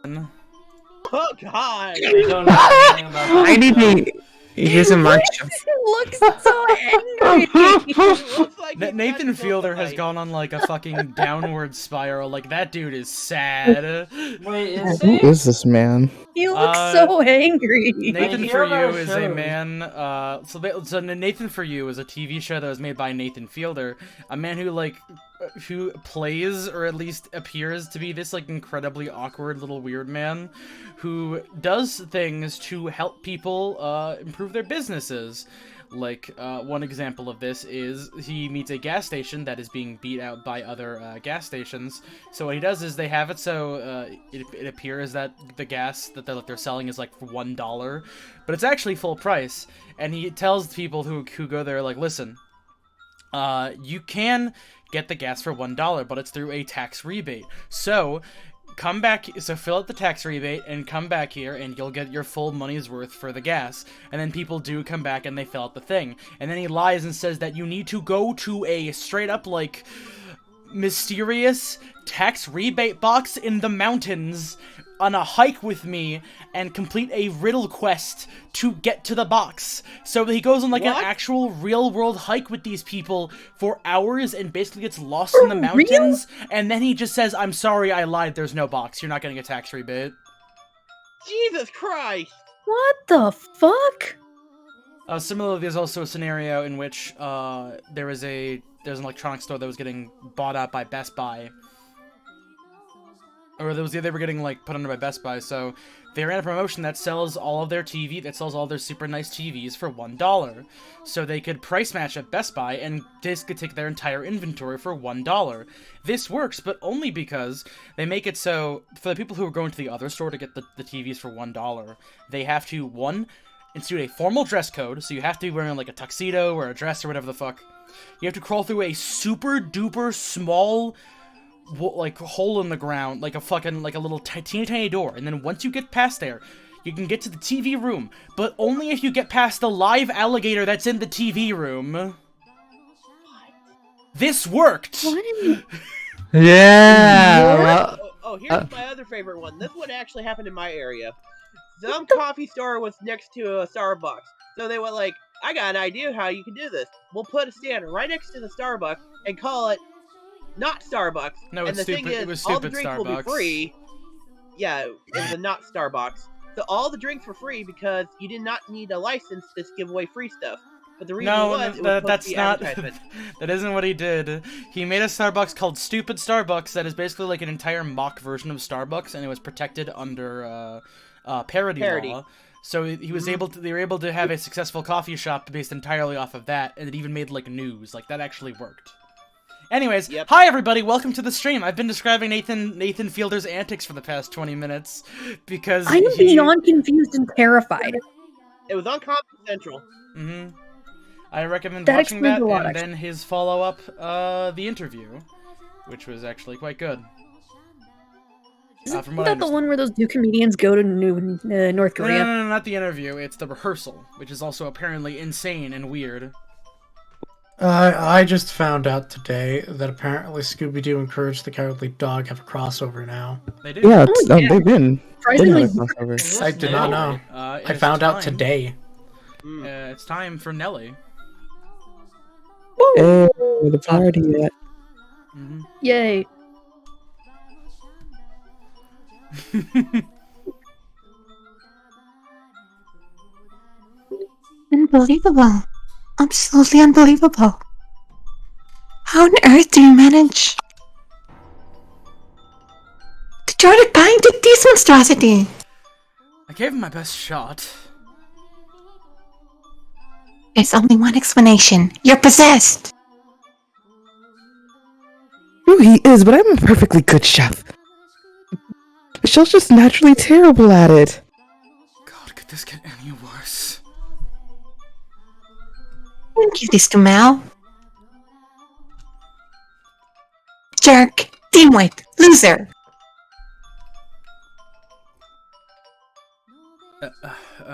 Oh God! I don't know anything about that. I need to use a mark. He looks so angry. He looks like he's Nathan about to kill Fielder has somebody. gone on like a fucking downward spiral. Like that dude is sad. Wait, is Who he? is this man? He looks so angry. Nathan hear For about You his is a shows. man. So Nathan For You is a TV show that was made by Nathan Fielder, a man who plays or at least appears to be this like incredibly awkward little weird man, who does things to help people improve their businesses. Like, one example of this is he meets a gas station that is being beat out by other gas stations. So what he does is they have it so it appears that the gas that they're selling is like for $1, but it's actually full price. And he tells people who go there, like, listen, you can get the gas for $1, but it's through a tax rebate. So come back, so fill out the tax rebate and come back here and you'll get your full money's worth for the gas. And then people do come back and they fill out the thing. And then he lies and says that you need to go to a straight up, like, mysterious tax rebate box in the mountains on a hike with me and complete a riddle quest to get to the box. So he goes on like an actual real world hike with these people for hours and basically gets lost in the mountains. And then he just says, I'm sorry, I lied, there's no box. You're not getting a tax rebate. Jesus Christ! What the fuck? Similarly, there's also a scenario in which there's an electronics store that was getting bought out by Best Buy. Or they were getting like put under by Best Buy, so they ran a promotion that sells all their super nice TVs for $1. So they could price match at Best Buy and this could take their entire inventory for $1. This works, but only because they make it so for the people who are going to the other store to get the TVs for $1, they have to, one, institute a formal dress code, so you have to be wearing like a tuxedo or a dress or whatever the fuck. You have to crawl through a super duper small like hole in the ground, like a little teeny tiny door, and then once you get past there, you can get to the TV room, but only if you get past the live alligator that's in the TV room. This worked! Yeah! Here's my other favorite one. This one actually happened in my area. Some coffee store was next to a Starbucks. So they were like, I got an idea how you can do this. We'll put a stand right next to the Starbucks and call it not Starbucks. No, and the thing is, all the drinks Starbucks. will be free. Yeah, it was a not Starbucks. So all the drinks were free because you did not need a license to give away free stuff. But the reason that's not. That isn't what he did. He made a Starbucks called Stupid Starbucks that is basically like an entire mock version of Starbucks, and it was protected under parody law. So he was able to. They were able to have a successful coffee shop based entirely off of that, and it even made like news. Like that actually worked. Anyways, Hi everybody, welcome to the stream. I've been describing Nathan Fielder's antics for the past 20 minutes because I'm beyond confused and terrified. It was on Comedy Central. I recommend That watching that explains a lot, and then his follow-up, the interview, which was actually quite good. Isn't that the one where those two comedians go to North Korea? No, not the interview. It's the rehearsal, which is also apparently insane and weird. I just found out today that apparently Scooby-Doo and Courage the Cowardly Dog have a crossover now. They do? Yeah, they've been. I did not know. I found out today. It's time for Nelly. Hey, the party yet. Yay. Unbelievable. Absolutely unbelievable. How on earth do you manage to try to bind this monstrosity? I gave him my best shot. There's only one explanation. You're possessed. True, he is, but I'm a perfectly good chef. Michelle's just naturally terrible at it. God, could this get any worse? Give this to Mal. Jerk. Dimwit. Loser.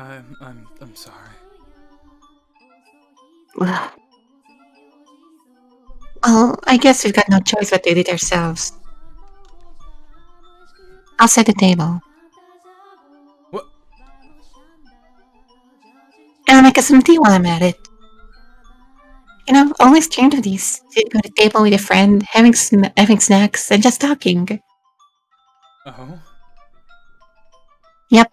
I'm sorry. Well, I guess we've got no choice but to do it ourselves. I'll set the table. get some tea while I'm at it. You know, always dreamed of these. Sitting at a table with a friend, having snacks, and just talking. Oh? Yep.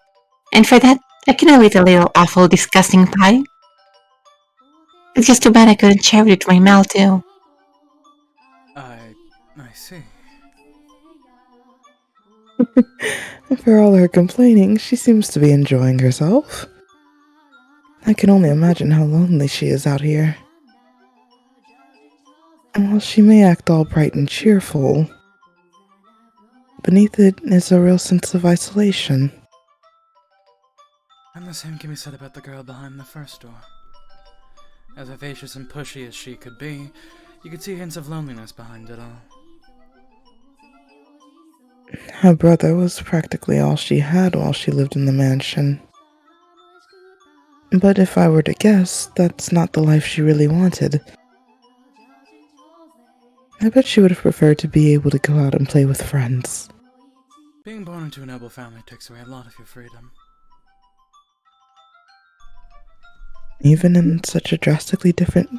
And for that, I can eat a little awful, disgusting pie. It's just too bad I couldn't share it with my Mal too. I see. For all her complaining, she seems to be enjoying herself. I can only imagine how lonely she is out here. And while she may act all bright and cheerful, beneath it is a real sense of isolation. And the same can be said about the girl behind the first door. As vivacious and pushy as she could be, you could see hints of loneliness behind it all. Her brother was practically all she had while she lived in the mansion. But if I were to guess, that's not the life she really wanted. I bet she would have preferred to be able to go out and play with friends. Being born into a noble family takes away a lot of your freedom. Even in such drastically different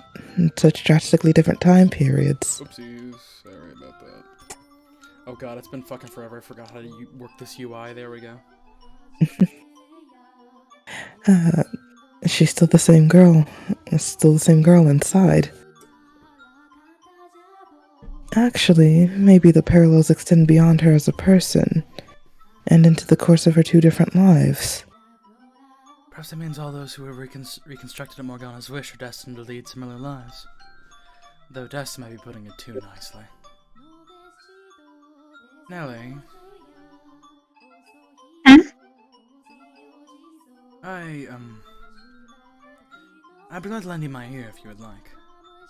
time periods. Oopsies, sorry about that. Oh god, it's been fucking forever, I forgot how to work this UI, there we go. She's still the same girl. Still the same girl inside. Actually, maybe the parallels extend beyond her as a person, and into the course of her two different lives. Perhaps that means all those who were reconstructed at Morgana's wish are destined to lead similar lives. Though Dest might be putting it too nicely. Nelly. I'd be glad to lend you my ear if you would like.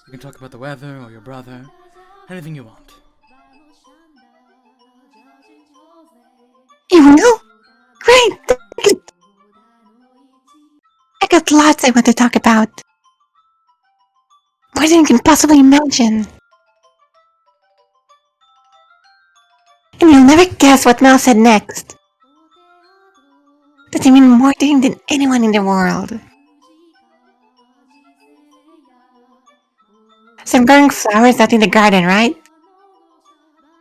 You can talk about the weather or your brother, anything you want. You will? Great! I got lots I want to talk about. More than you can possibly imagine. And you'll never guess what Mel said next. Does he mean more to him than anyone in the world? So I'm growing flowers out in the garden, right?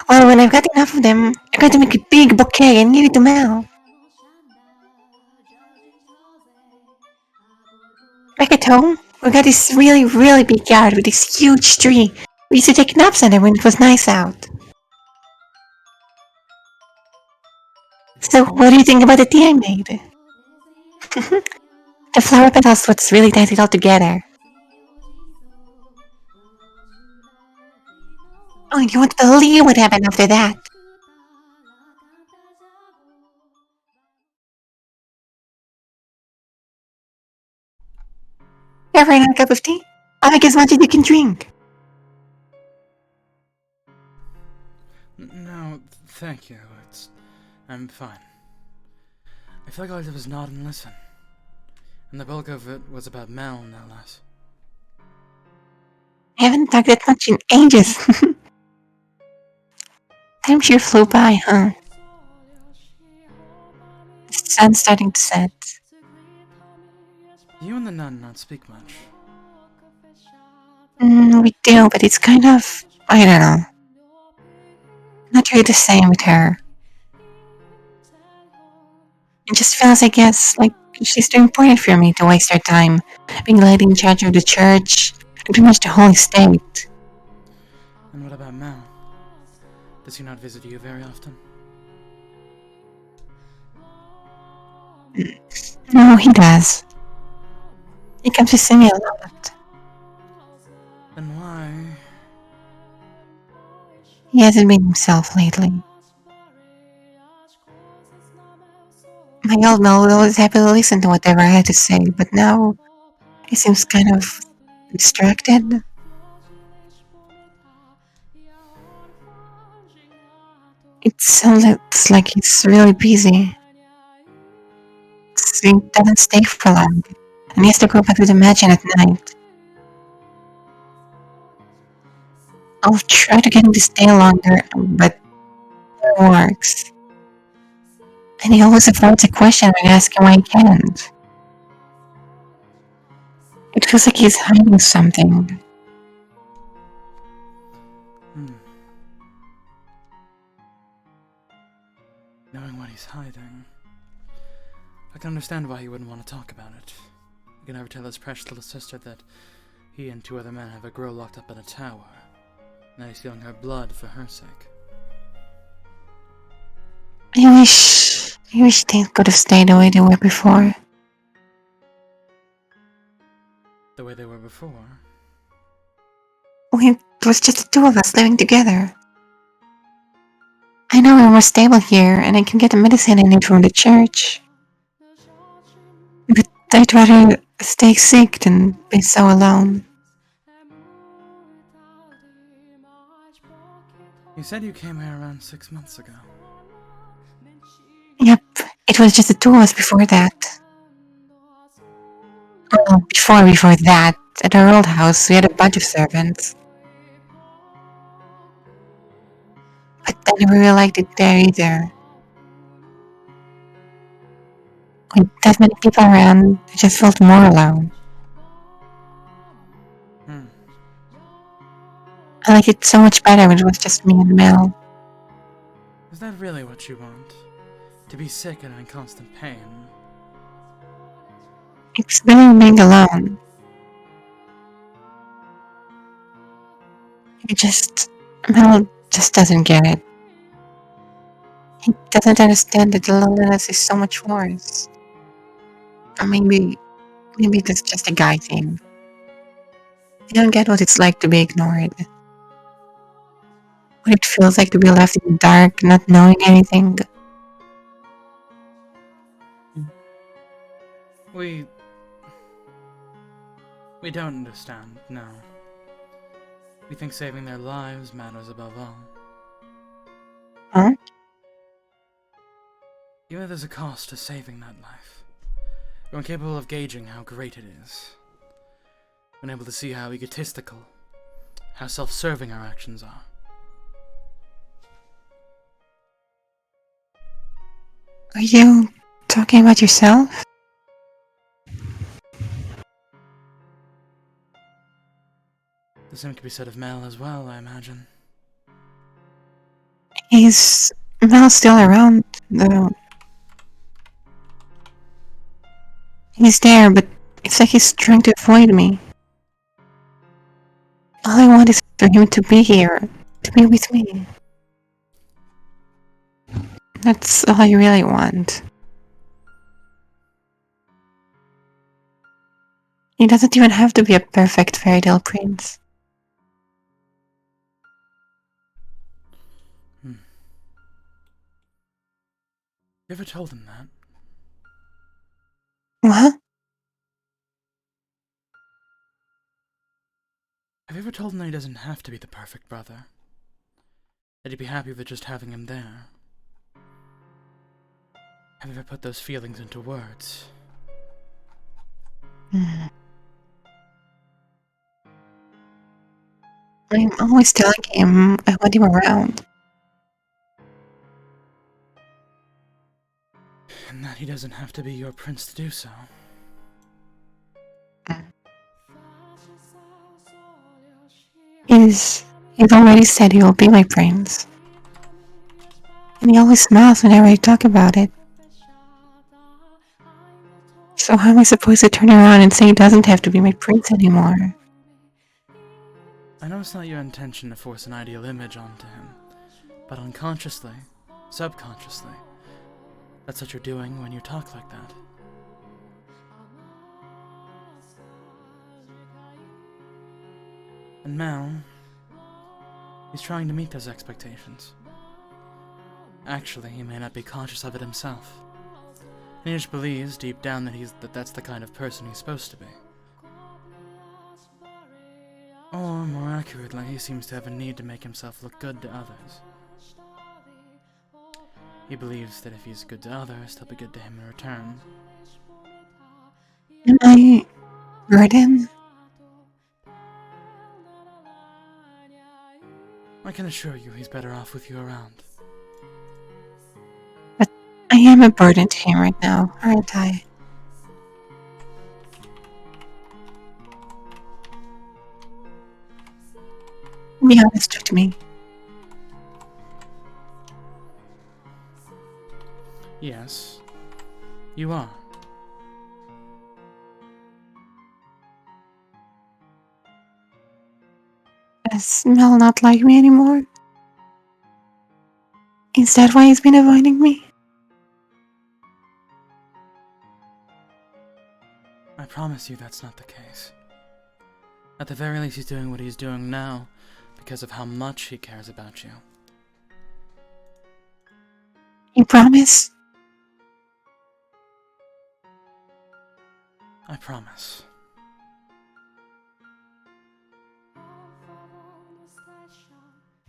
Well, when I've got enough of them, I'm going to make a big bouquet and give it to Mel. Back at home, we got this really, really big yard with this huge tree. We used to take naps under when it was nice out. So, what do you think about the tea I made? The flower petals what's really ties it all together. Oh, you won't believe what happened after that. Ever another cup of tea? I'll make as much as you can drink. No, thank you. I'm fine. I feel like all I did was nod and listen. And the bulk of it was about Mel, no less. I haven't talked that much in ages. Time sure flew by, huh? The sun's starting to set. You and the nun not speak much. We do, but it's kind of, I don't know, not really the same with her. It just feels, I guess, like she's too important for me to waste her time being led in charge of the church and pretty much the whole estate. And what about Mel? Does he not visit you very often? No, he does. He comes to see me a lot. Then why? He hasn't been himself lately. My old Mel would always happily listen to whatever I had to say, but now he seems kind of distracted. It sounds like he's really busy. He doesn't stay for long, and he has to go back to the mansion at night. I'll try to get him to stay longer, but it works. And he always avoids a question when I ask him why he can't. It feels like he's hiding something. Knowing what he's hiding, I can understand why he wouldn't want to talk about it. He can never tell his precious little sister that he and 2 other men have a girl locked up in a tower. Now he's stealing her blood for her sake. I wish things could have stayed the way they were before. The way they were before. It was just the 2 of us living together. I know we're more stable here, and I can get the medicine I need from the church. But I'd rather stay sick than be so alone. You said you came here around 6 months ago. Yep, it was just the 2 of us before that. Oh, before that, at our old house, we had a bunch of servants. But I never really liked it there either. With that many people around, I just felt more alone. I liked it so much better when it was just me and Mel. Is that really what you want? To be sick and in constant pain? It's better than being alone. Mel just doesn't get it. He doesn't understand that the loneliness is so much worse. Or maybe that's just a guy thing. I don't get what it's like to be ignored. What it feels like to be left in the dark, not knowing anything. We don't understand, no. We think saving their lives matters above all. Huh? Even if there's a cost to saving that life, we're incapable of gauging how great it is. Unable to see how egotistical, how self-serving our actions are. Are you talking about yourself? The same could be said of Mel as well, I imagine. Is Mel still around, though? He's there, but it's like he's trying to avoid me. All I want is for him to be here, to be with me. That's all I really want. He doesn't even have to be a perfect fairy tale prince. You ever told him that? What? Have you ever told him that he doesn't have to be the perfect brother? That you'd be happy with just having him there? Have you ever put those feelings into words? I'm always telling him I want him around. And that he doesn't have to be your prince to do so. He's already said he will be my prince. And he always smiles whenever I talk about it. So how am I supposed to turn around and say he doesn't have to be my prince anymore? I know it's not your intention to force an ideal image onto him, but unconsciously, subconsciously, that's what you're doing when you talk like that. And Mel, he's trying to meet those expectations. Actually, he may not be conscious of it himself. And he just believes deep down that that's the kind of person he's supposed to be. Or, more accurately, he seems to have a need to make himself look good to others. He believes that if he's good to others, they'll be good to him in return. Am I burden? I can assure you he's better off with you around. But I am a burden to him right now, aren't I? Be honest with me. Yes, you are. Does Mel not like me anymore? Is that why he's been avoiding me? I promise you that's not the case. At the very least, he's doing what he's doing now because of how much he cares about you. You promise? I promise.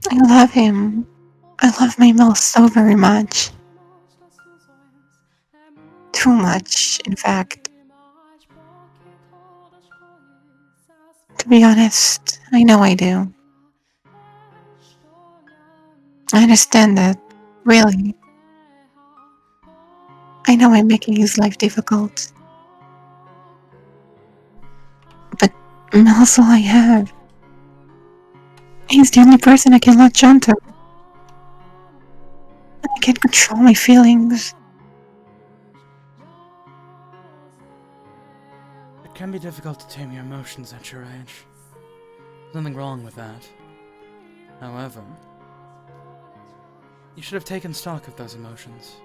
I love him. I love my Mel so very much. Too much, in fact. To be honest, I know I do. I understand that, really. I know I'm making his life difficult. But Mel's all I have. He's the only person I can latch onto. I can't control my feelings. It can be difficult to tame your emotions at your age. There's nothing wrong with that. However, you should have taken stock of those emotions,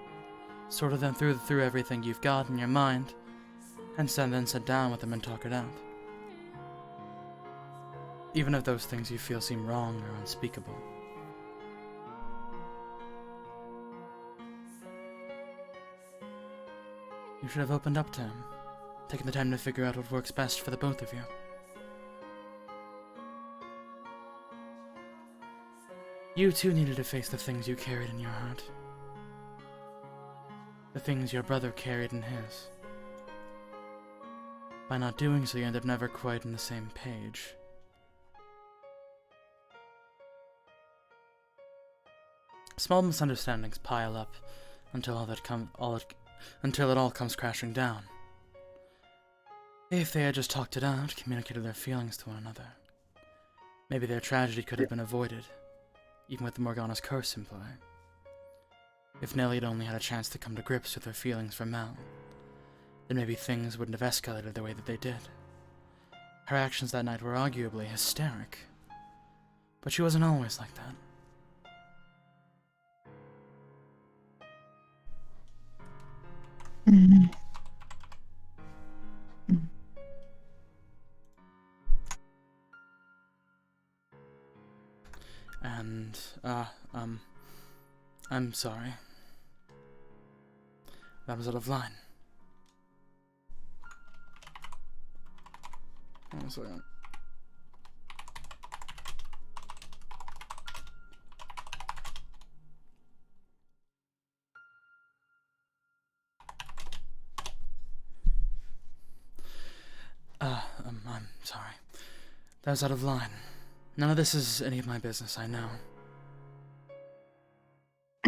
sorted them through everything you've got in your mind, and then sit down with them and talk it out. Even if those things you feel seem wrong or unspeakable. You should have opened up to him, taken the time to figure out what works best for the both of you. You too needed to face the things you carried in your heart. The things your brother carried in his. By not doing so, you end up never quite on the same page. Small misunderstandings pile up until until it all comes crashing down. If they had just talked it out, communicated their feelings to one another, maybe their tragedy could have been avoided, even with Morgana's curse in play. If Nellie had only had a chance to come to grips with her feelings for Mel, then maybe things wouldn't have escalated the way that they did. Her actions that night were arguably hysteric, but she wasn't always like that. Mm. And, I'm sorry. That was out of line. One second. I'm sorry. That was out of line. None of this is any of my business, I know.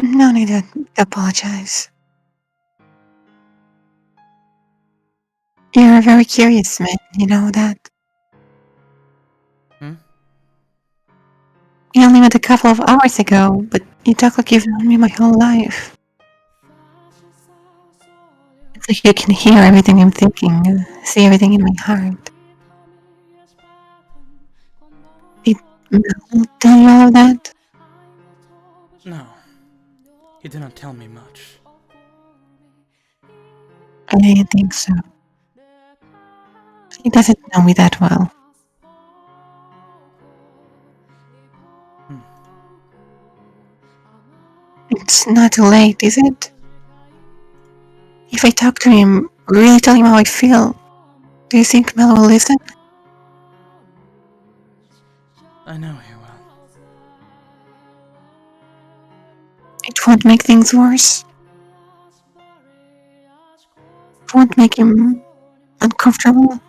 No need to apologize. You're a very curious man, you know that. Hmm? We only met a couple of hours ago, but you talk like you've known me my whole life. It's like you can hear everything I'm thinking, see everything in my heart. Did Mel tell you all of that? No. He did not tell me much. I didn't think so. He doesn't know me that well. It's not too late, is it? If I talk to him, really tell him how I feel, do you think Mel will listen? I know he will. It won't make things worse. It won't make him uncomfortable.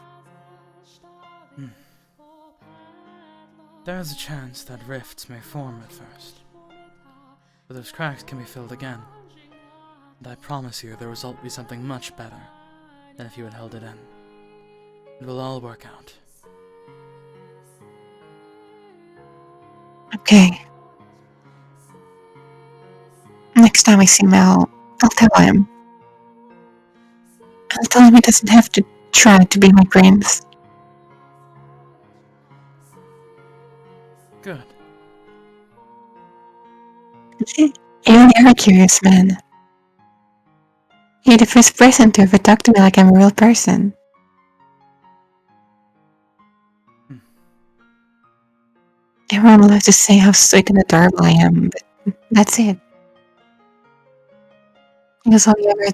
There is a chance that rifts may form at first, but those cracks can be filled again. And I promise you the result will be something much better than if you had held it in. It will all work out. Okay. Next time I see Mel, I'll tell him. I'll tell him he doesn't have to try to be my prince. Good. You really are a curious man. You're the first person to ever talk to me like I'm a real person. Everyone loves to say how sweet and adorable I am, but that's it. Because all you ever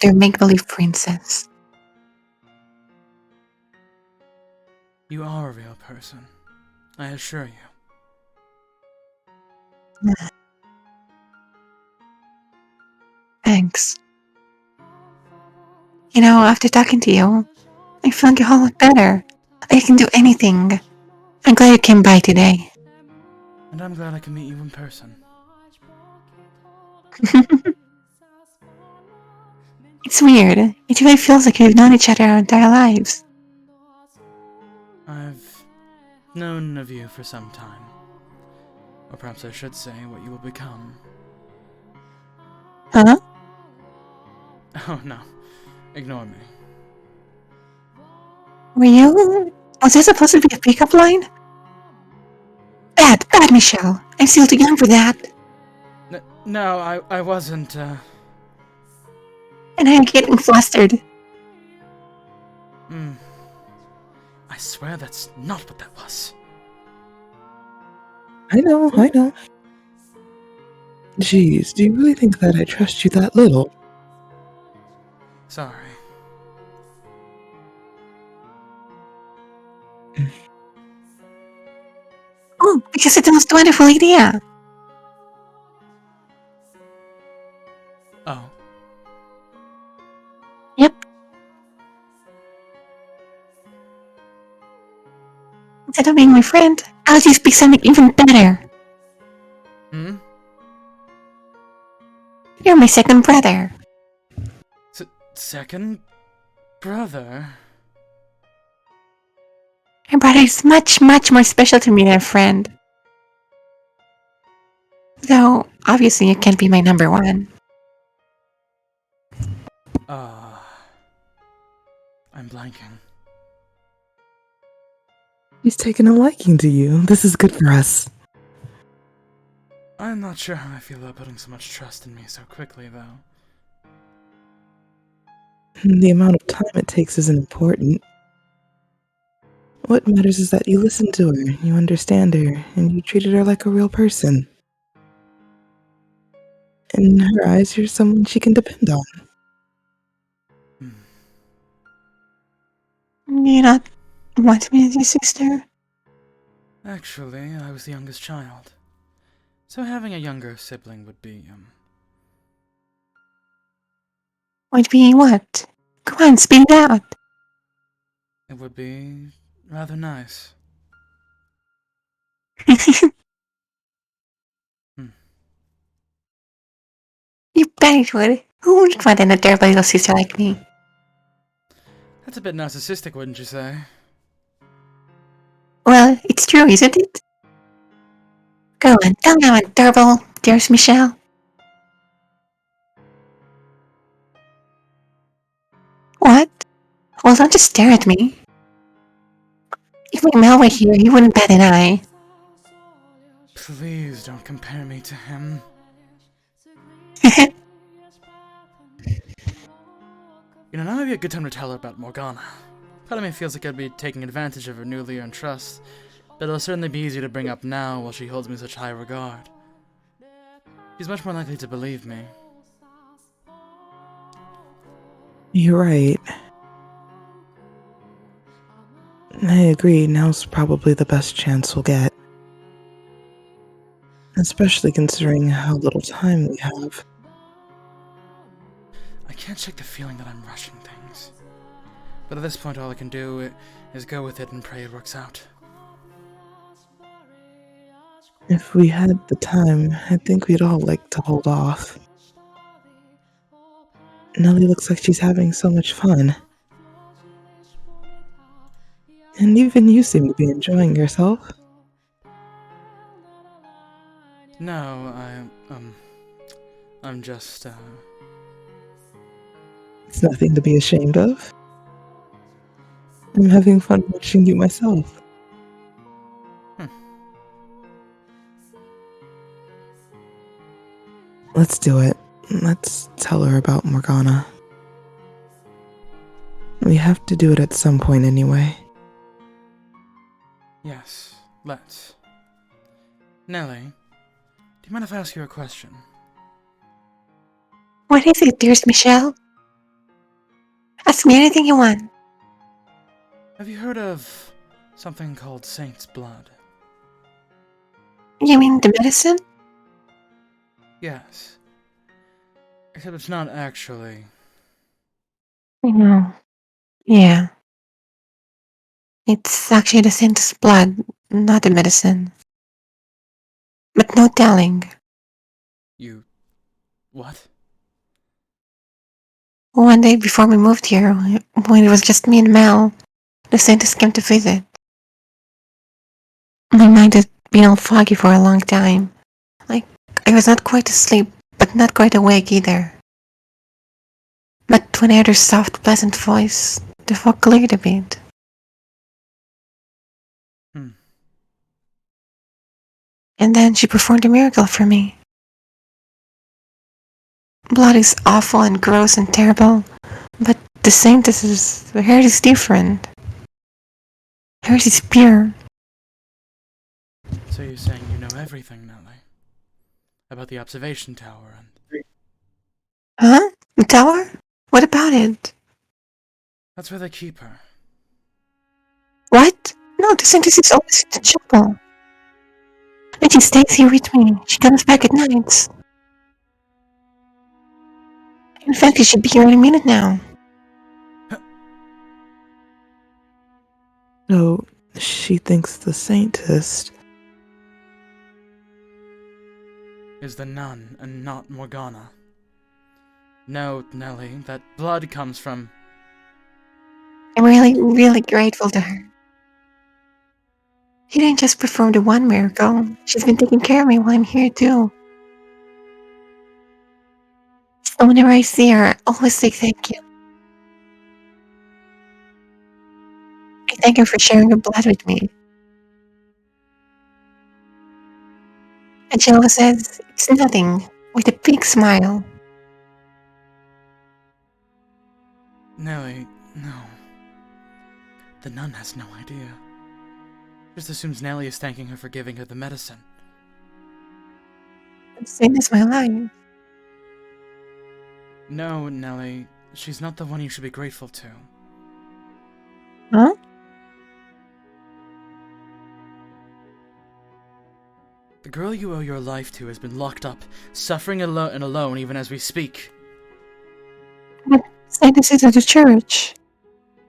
their make-believe princess. You are a real person. I assure you. Thanks. You know, after talking to you, I feel like a whole lot better. I can do anything. I'm glad you came by today. And I'm glad I can meet you in person. It's weird. It really feels like we've known each other our entire lives. I've known of you for some time. Or perhaps I should say what you will become. Huh? Oh no. Ignore me. Were you? Was this supposed to be a pickup line? Bad, Michelle. I'm still too young for that. No, I wasn't, And I'm getting flustered. I swear that's not what that was. I know. Jeez, do you really think that I trust you that little? Sorry. Oh, because it's the most wonderful idea. Oh. Yep. Instead of being my friend, I'll just be something even better. Hmm? You're my second brother. Second brother? My brother is much, much more special to me than a friend. Though, obviously, you can't be my number one. I'm blanking. He's taken a liking to you. This is good for us. I'm not sure how I feel about putting so much trust in me so quickly, though. The amount of time it takes isn't important. What matters is that you listen to her, you understand her, and you treated her like a real person. In her eyes, you're someone she can depend on. You not want me as your sister? Actually, I was the youngest child. So having a younger sibling would be, Would be what? Come on, speak it out. it would be rather nice. You bet it would. Who wouldn't want an adorable little sister like me? That's a bit narcissistic, wouldn't you say? Well, it's true, isn't it? Go on, tell me how adorable, dearest Michelle. What? Well, don't just stare at me. If my Mel were here, he wouldn't bat an eye. Please don't compare me to him. You know, now might be a good time to tell her about Morgana. Part of me feels like I'd be taking advantage of her newly earned trust, but it'll certainly be easier to bring up now while she holds me in such high regard. She's much more likely to believe me. You're right. I agree, now's probably the best chance we'll get. Especially considering how little time we have. I can't shake the feeling that I'm rushing things. But at this point, all I can do is go with it and pray it works out. If we had the time, I think we'd all like to hold off. Nellie looks like she's having so much fun. And even you seem to be enjoying yourself. No, I'm just, It's nothing to be ashamed of. I'm having fun watching you myself. Let's do it. Let's tell her about Morgana. We have to do it at some point anyway. Yes, let's. Nelly, do you mind if I ask you a question? What is it, dearest Michelle? Ask me anything you want. Have you heard of something called Saint's Blood? You mean the medicine? Yes. Except it's not actually. No. Yeah. It's actually the saint's blood, not the medicine. But no telling. You. What? One day before we moved here, when it was just me and Mel, the saintess came to visit. My mind had been all foggy for a long time. Like, I was not quite asleep, but not quite awake either. But when I heard her soft, pleasant voice, the fog cleared a bit. And then she performed a miracle for me. Blood is awful and gross and terrible, but the saintess' hers is different. Hers is pure. So you're saying you know everything, Nelly? About the observation tower and... Huh? The tower? What about it? That's where they keep her. What? No, the saintess is always in the chapel. And she stays here with me. She comes back at nights. In fact, she should be here any minute now. So, she thinks the saintess... Is the nun and not Morgana? No, Nelly, that blood comes from... I'm really, really grateful to her. She didn't just perform the one miracle. She's been taking care of me while I'm here too. So whenever I see her, I always say thank you. I thank her for sharing her blood with me. And she always says, it's nothing, with a big smile. Nelly, no. The nun has no idea. Just assumes Nelly is thanking her for giving her the medicine. The same as my life. No, Nelly, she's not the one you should be grateful to. Huh? The girl you owe your life to has been locked up, suffering alone even as we speak. But say this is at the church.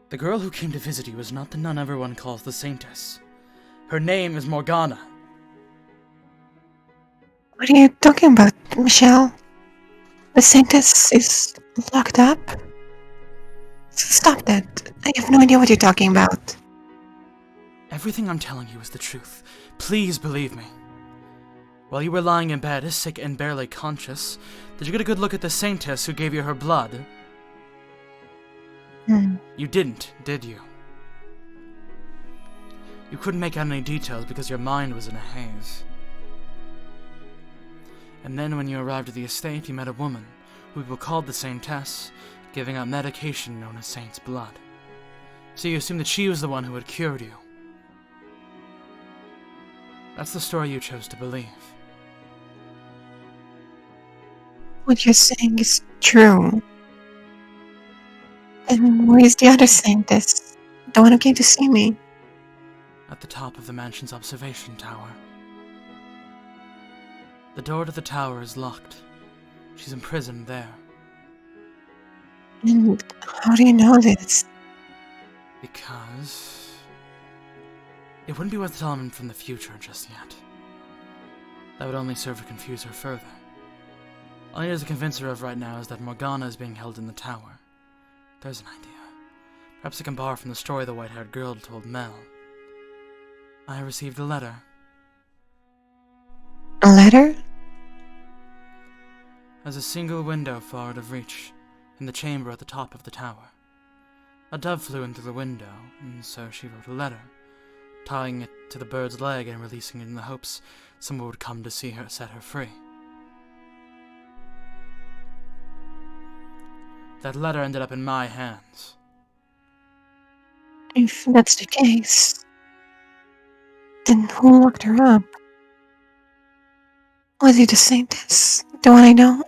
The girl who came to visit you is not the nun everyone calls the saintess. Her name is Morgana. What are you talking about, Michelle? The saintess is locked up? Stop that. I have no idea what you're talking about. Everything I'm telling you is the truth. Please believe me. While you were lying in bed, sick and barely conscious, did you get a good look at the saintess who gave you her blood? You didn't, did you? You couldn't make out any details because your mind was in a haze. And then when you arrived at the estate, you met a woman, who people called the saintess, giving out medication known as saint's blood. So you assumed that she was the one who had cured you. That's the story you chose to believe. What you're saying is true. And where is the other saintess? The one who came to see me? At the top of the mansion's observation tower. The door to the tower is locked. She's imprisoned there. And how do you know this? Because... it wouldn't be worth telling him from the future just yet. That would only serve to confuse her further. All I need to convince her of right now is that Morgana is being held in the tower. There's an idea. Perhaps I can borrow from the story the white-haired girl told Mel. I received a letter. A letter? There's a single window far out of reach, in the chamber at the top of the tower. A dove flew in through the window, and so she wrote a letter, tying it to the bird's leg and releasing it in the hopes someone would come to see her set her free. That letter ended up in my hands. If that's the case, then who locked her up? Was it the Saintess? The one I know?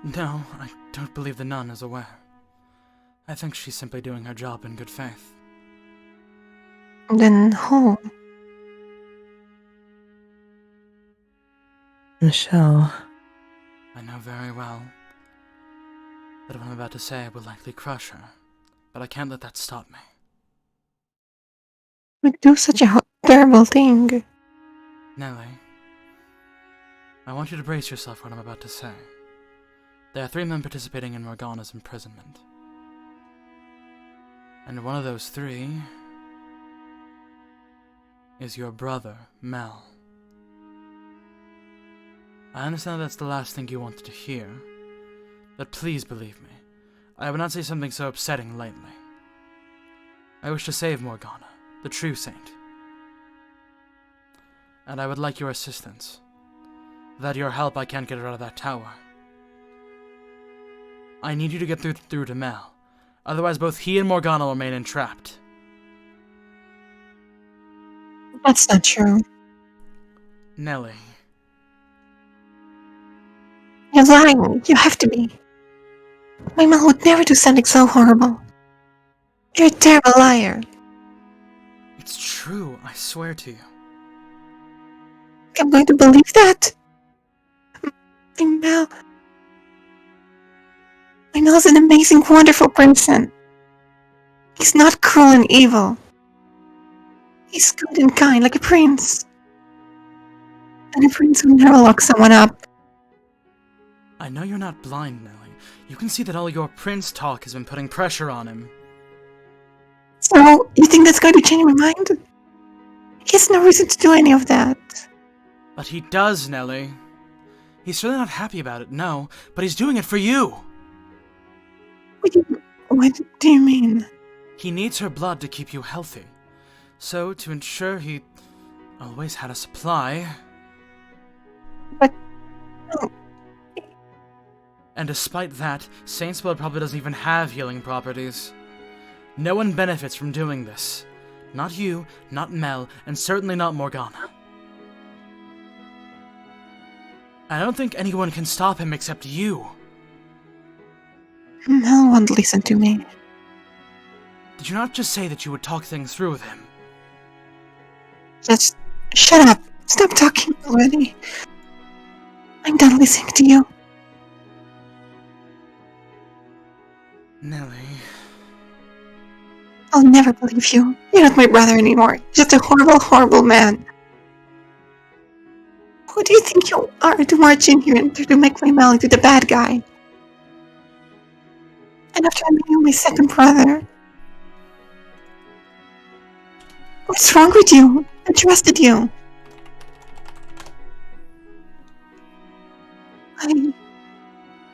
No, I don't believe the nun is aware. I think she's simply doing her job in good faith. Then who? Michelle. I know very well that what I'm about to say will likely crush her, but I can't let that stop me. Would do such a terrible thing. Nellie, I want you to brace yourself for what I'm about to say. There are 3 men participating in Morgana's imprisonment. And one of those 3 is your brother, Mel. I understand that's the last thing you wanted to hear, but please believe me, I would not say something so upsetting lightly. I wish to save Morgana, the true saint. And I would like your assistance. Without your help, I can't get her out of that tower. I need you to get through to Mel. Otherwise, both he and Morgana will remain entrapped. That's not true. Nellie. You're lying. You have to be. My mom would never do something so horrible. You're a terrible liar. It's true, I swear to you. I'm going to believe that. My Mel. My Mel's an amazing, wonderful person. He's not cruel and evil. He's good and kind, like a prince. And a prince would never lock someone up. I know you're not blind, Nellie. You can see that all your prince talk has been putting pressure on him. So, you think that's going to change my mind? He has no reason to do any of that. But he does, Nellie. He's really not happy about it, no, but he's doing it for you. What do you mean? He needs her blood to keep you healthy. So, to ensure he always had a supply... But... No. And despite that, Saint's blood probably doesn't even have healing properties. No one benefits from doing this. Not you, not Mel, and certainly not Morgana. I don't think anyone can stop him except you. Mel won't listen to me. Did you not just say that you would talk things through with him? Just shut up. Stop talking already. I'm done listening to you. Nellie... I'll never believe you. You're not my brother anymore. Just a horrible, horrible man. Who do you think you are to march in here and to make my Mel into the bad guy? And after I made you my second brother. What's wrong with you? I trusted you. I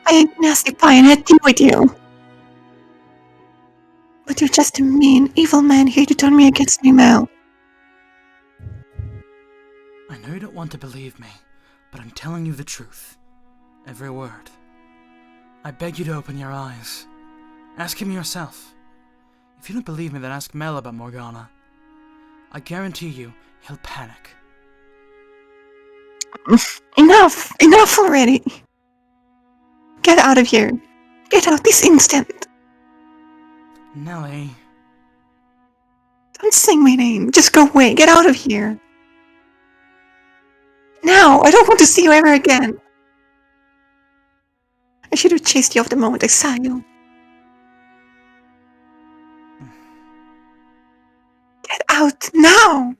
ate nasty pie and had tea with you. But you're just a mean, evil man here to turn me against me, Mel. I know you don't want to believe me, but I'm telling you the truth. Every word. I beg you to open your eyes. Ask him yourself. If you don't believe me, then ask Mel about Morgana. I guarantee you, he'll panic. Enough! Enough already! Get out of here. Get out this instant. Nellie... Don't sing my name. Just go away. Get out of here. Now! I don't want to see you ever again. I should have chased you off the moment I saw you. Get out now!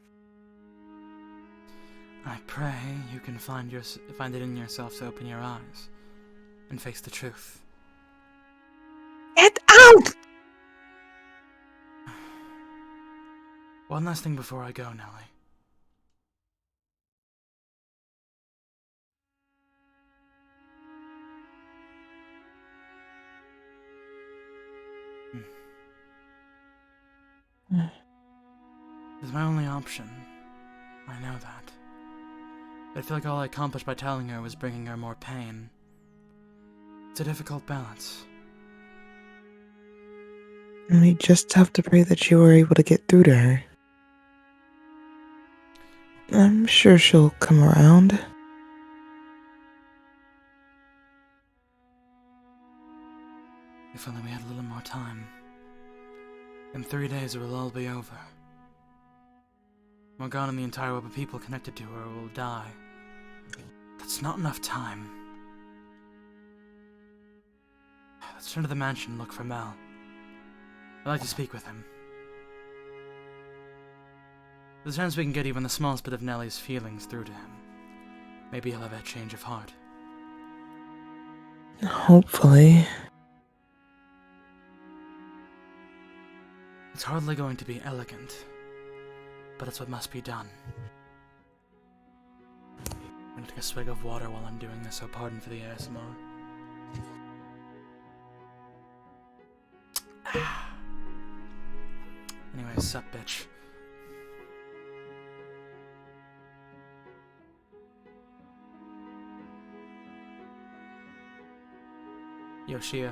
I pray you can find it in yourself to open your eyes and face the truth. Get out! One last thing before I go, Nellie. It's my only option. I know that. But I feel like all I accomplished by telling her was bringing her more pain. It's a difficult balance. We just have to pray that you were able to get through to her. I'm sure she'll come around. If only we had a little more time. In 3 days it will all be over. Morgana and the entire web of people connected to her will die. That's not enough time. Let's turn to the mansion and look for Mel. I'd like to speak with him. There's a chance we can get even the smallest bit of Nellie's feelings through to him. Maybe he'll have a change of heart. Hopefully. It's hardly going to be elegant, but it's what must be done. I'm gonna take a swig of water while I'm doing this, so pardon for the ASMR. Anyway, sup, bitch. Yoshia.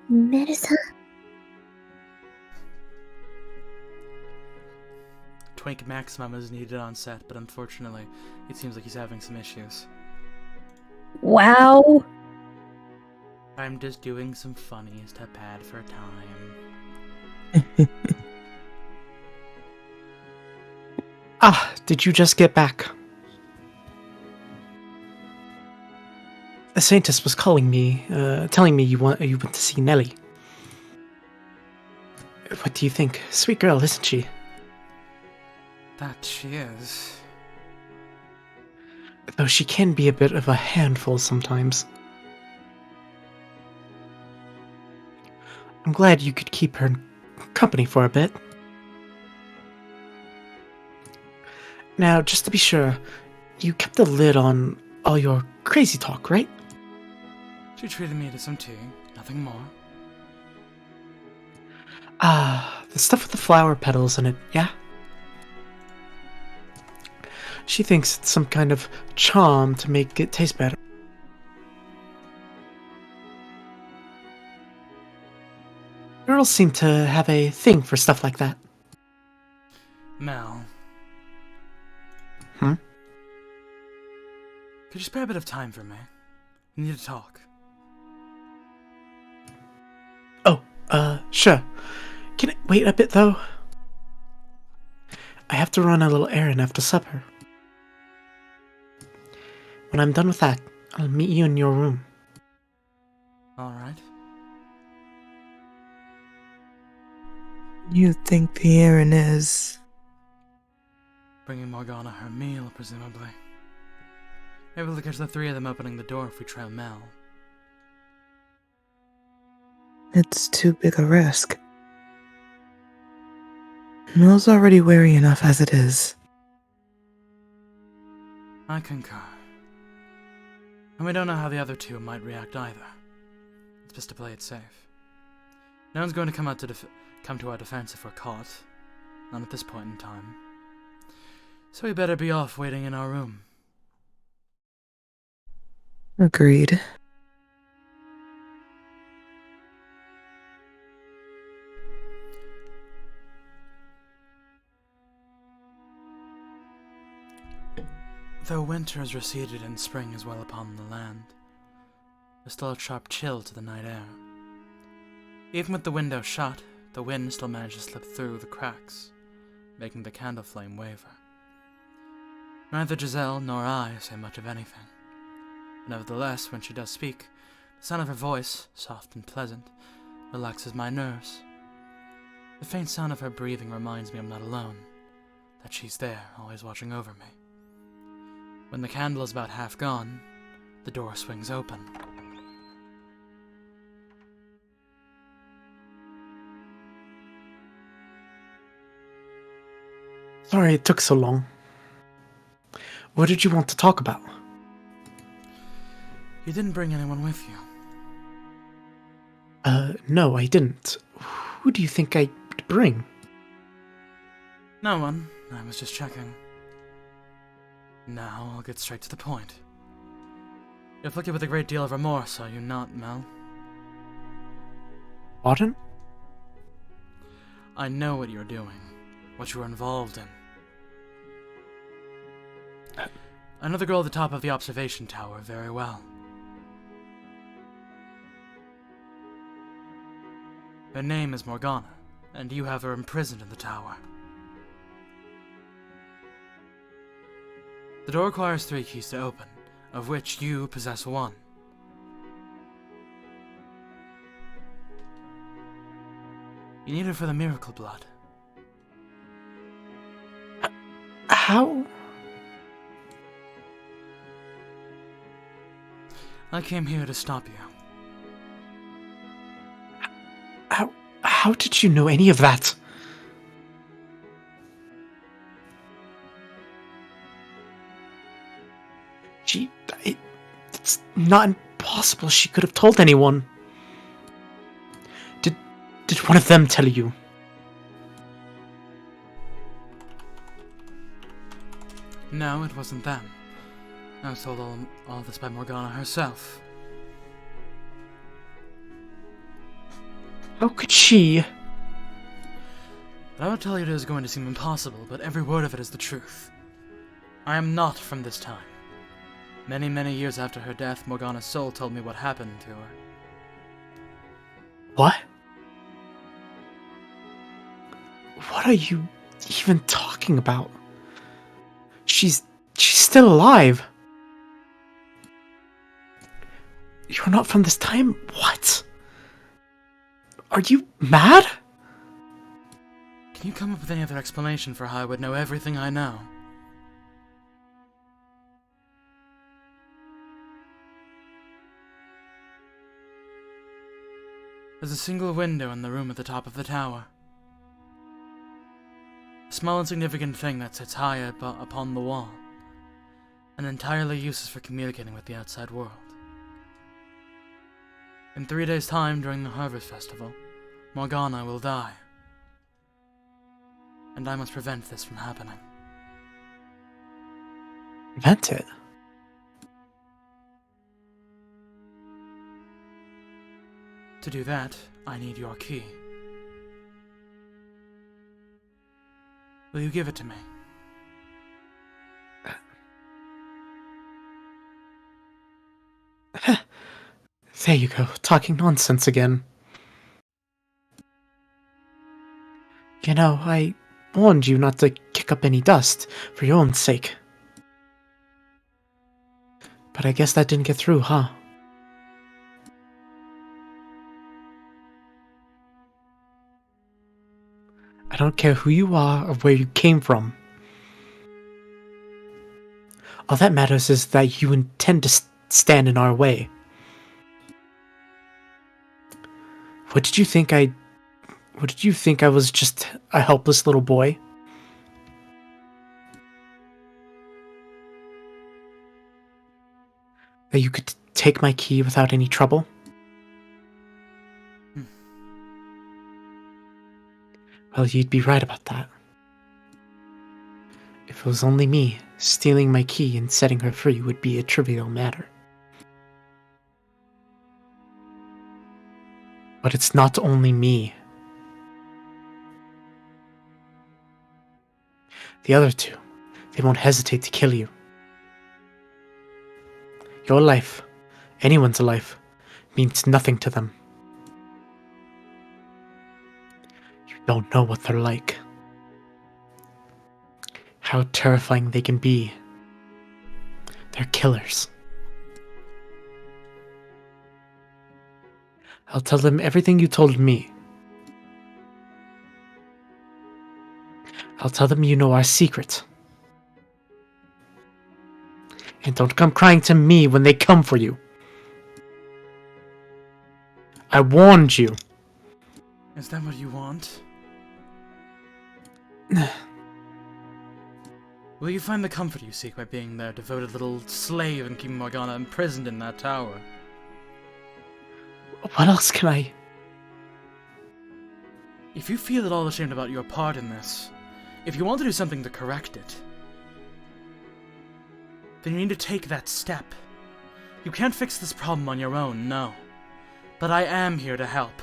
Medicine? Twink Maximum is needed on set, but unfortunately, it seems like he's having some issues. Wow. I'm just doing some funnies to pad for time. Ah, did you just get back? A scientist was calling me, telling me you went to see Nellie. What do you think? Sweet girl, isn't she? That she is. Though she can be a bit of a handful sometimes. I'm glad you could keep her company for a bit. Now, just to be sure, you kept a lid on all your crazy talk, right? She treated me to some tea, nothing more. Ah, the stuff with the flower petals in it, yeah? She thinks it's some kind of charm to make it taste better. Girls seem to have a thing for stuff like that. Mel. Hmm? Could you spare a bit of time for me? We need to talk. Oh, sure. Can it wait a bit, though? I have to run a little errand after supper. When I'm done with that, I'll meet you in your room. Alright. You think the errand is... Bringing Morgana her meal, presumably. Maybe we'll catch the three of them opening the door if we trail Mel. It's too big a risk. Mel's already wary enough as it is. I concur. And we don't know how the other two might react either. It's best to play it safe. No one's going to come to our defense if we're caught. Not at this point in time. So we better be off waiting in our room. Agreed. Though winter has receded and spring is well upon the land, there's still a sharp chill to the night air. Even with the window shut, the wind still manages to slip through the cracks, making the candle flame waver. Neither Giselle nor I say much of anything. But nevertheless, when she does speak, the sound of her voice, soft and pleasant, relaxes my nerves. The faint sound of her breathing reminds me I'm not alone, that she's there, always watching over me. When the candle is about half gone, the door swings open. Sorry it took so long. What did you want to talk about? You didn't bring anyone with you. No, I didn't. Who do you think I'd bring? No one. I was just checking. Now, I'll get straight to the point. You're afflicted with a great deal of remorse, are you not, Mel? Pardon? I know what you're doing. What you're involved in. I know the girl at the top of the observation tower very well. Her name is Morgana, and you have her imprisoned in the tower. The door requires 3 keys to open, of which you possess 1. You need it for the miracle blood. How? I came here to stop you. How did you know any of that? It's not impossible she could have told anyone. Did one of them tell you? No, it wasn't them. I was told all this by Morgana herself. How could she? I would tell you it is going to seem impossible, but every word of it is the truth. I am not from this time. Many, many years after her death, Morgana's soul told me what happened to her. What? What are you even talking about? She's still alive. You're not from this time? What? Are you mad? Can you come up with any other explanation for how I would know everything I know? There's a single window in the room at the top of the tower. A small insignificant thing that sits high upon the wall, and entirely useless for communicating with the outside world. In 3 days' time, during the Harvest Festival, Morgana will die. And I must prevent this from happening. Prevent it? To do that, I need your key. Will you give it to me? There you go, talking nonsense again. You know, I warned you not to kick up any dust, for your own sake. But I guess that didn't get through, huh? I don't care who you are or where you came from. All that matters is that you intend to stand in our way. What did you think I was, just a helpless little boy? That you could take my key without any trouble? Well, you'd be right about that. If it was only me, stealing my key and setting her free would be a trivial matter. But it's not only me. The other two, they won't hesitate to kill you. Your life, anyone's life, means nothing to them. You don't know what they're like. How terrifying they can be. They're killers. I'll tell them everything you told me. I'll tell them you know our secret. And don't come crying to me when they come for you. I warned you. Is that what you want? Will you find the comfort you seek by being their devoted little slave and keeping Morgana imprisoned in that tower? What else can I If you feel at all ashamed about your part in this, if you want to do something to correct it, then you need to take that step. You can't fix this problem on your own, no. But I am here to help.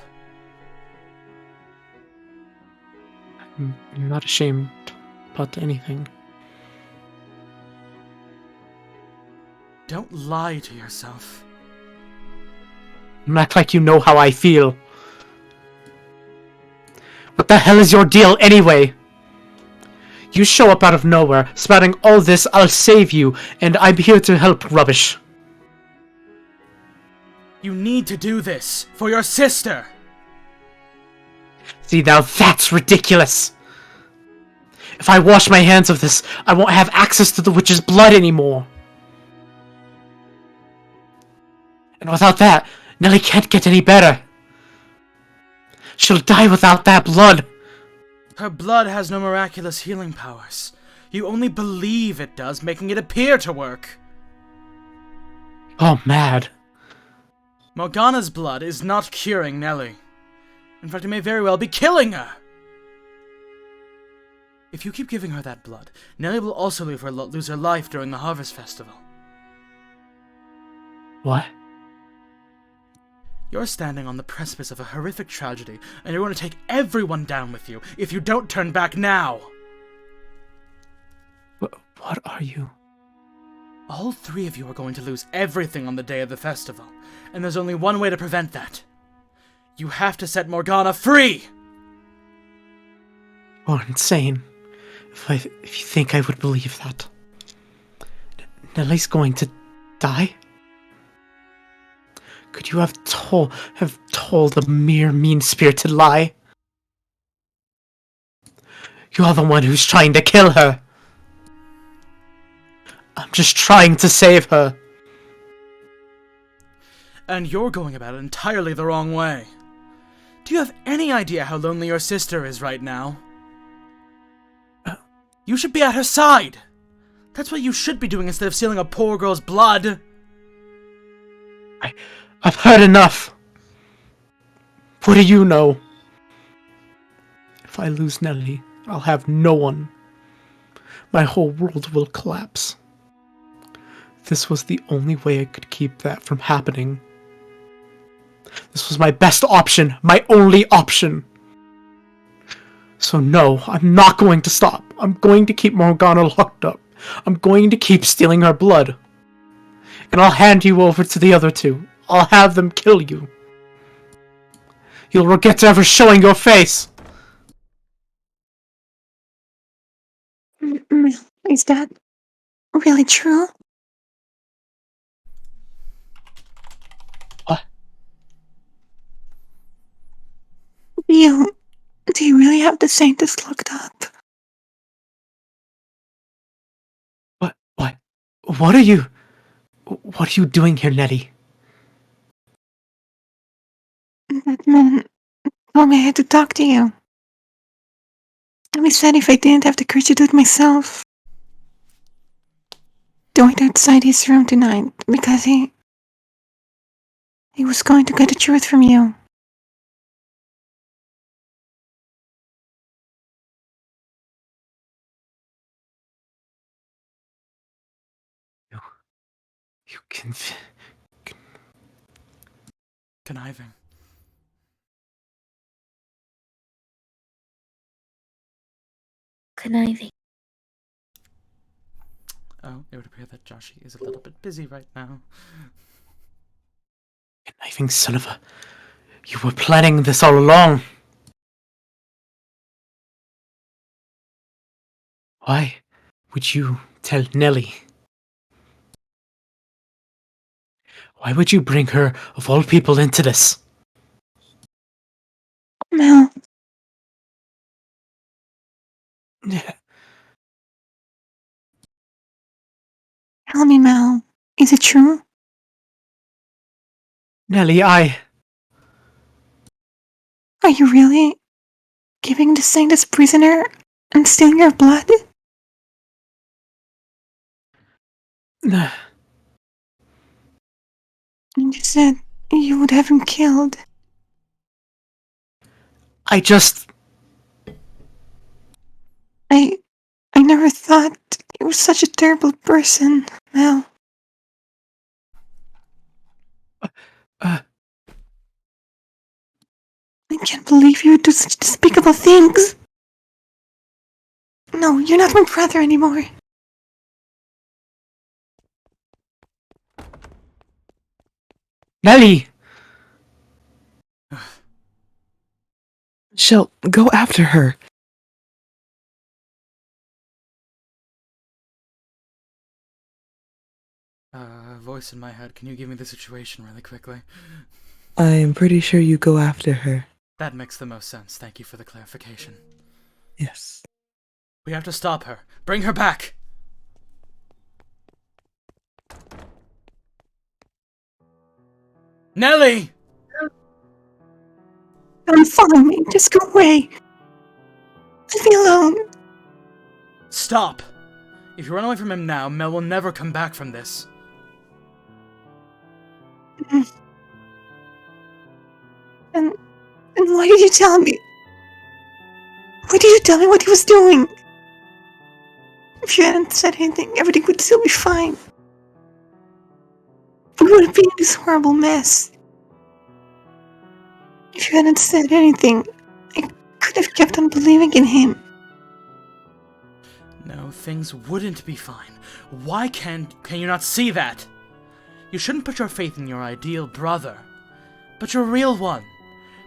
I'm not ashamed about anything. Don't lie to yourself. Don't act like you know how I feel. What the hell is your deal anyway? You show up out of nowhere, spouting all this "I'll save you" and "I'm here to help" rubbish. You need to do this for your sister. See, now that's ridiculous. If I wash my hands of this, I won't have access to the witch's blood anymore. And without that, Nelly can't get any better. She'll die without that blood. Her blood has no miraculous healing powers. You only believe it does, making it appear to work. Oh, mad. Morgana's blood is not curing Nelly. In fact, it may very well be killing her. If you keep giving her that blood, Nelly will also lose her life during the Harvest Festival. What? You're standing on the precipice of a horrific tragedy, and you're going to take everyone down with you if you don't turn back now! What are you? All three of you are going to lose everything on the day of the festival, and there's only one way to prevent that. You have to set Morgana free! You're insane. If you think I would believe that. Nelly's going to die? Could you have told a mere mean-spirited lie? You're the one who's trying to kill her. I'm just trying to save her. And you're going about it entirely the wrong way. Do you have any idea how lonely your sister is right now? You should be at her side! That's what you should be doing instead of stealing a poor girl's blood! I've heard enough! What do you know? If I lose Nelly, I'll have no one. My whole world will collapse. This was the only way I could keep that from happening. This was my best option, my only option. So no, I'm not going to stop. I'm going to keep Morgana locked up. I'm going to keep stealing her blood. And I'll hand you over to the other two. I'll have them kill you. You'll regret ever showing your face. Is that really true? What? Do you really have the Saintess locked up? What are you doing here, Nettie? That man told me I had to talk to you. And he said if I didn't have the courage to do it myself, do it outside his room tonight, because he was going to get the truth from you. You Conniving. Conniving. Oh, it would appear that Joshi is a little bit busy right now. conniving son of a... You were planning this all along. Why would you tell Nelly? Why would you bring her, of all people, into this? Mel, tell me, Mel. Is it true? Nelly, Are you really giving the Saintess prisoner and stealing her blood? You said you would have him killed. I just... I I never thought you were such a terrible person, Mel. Uh, I can't believe you would do such despicable things. No, you're not my brother anymore. Nelly! Shall go after her. Voice in my head, can you give me the situation really quickly? I am pretty sure you go after her. That makes the most sense. Thank you for the clarification. Yes. We have to stop her. Bring her back! Nelly! Don't follow me. Just go away. Leave me alone. Stop! If you run away from him now, Mel will never come back from this. And why did you tell me? Why did you tell me what he was doing? If you hadn't said anything, everything would still be fine. We wouldn't be in this horrible mess. If you hadn't said anything, I could have kept on believing in him. No, things wouldn't be fine. Why can you not see that? You shouldn't put your faith in your ideal brother, but your real one.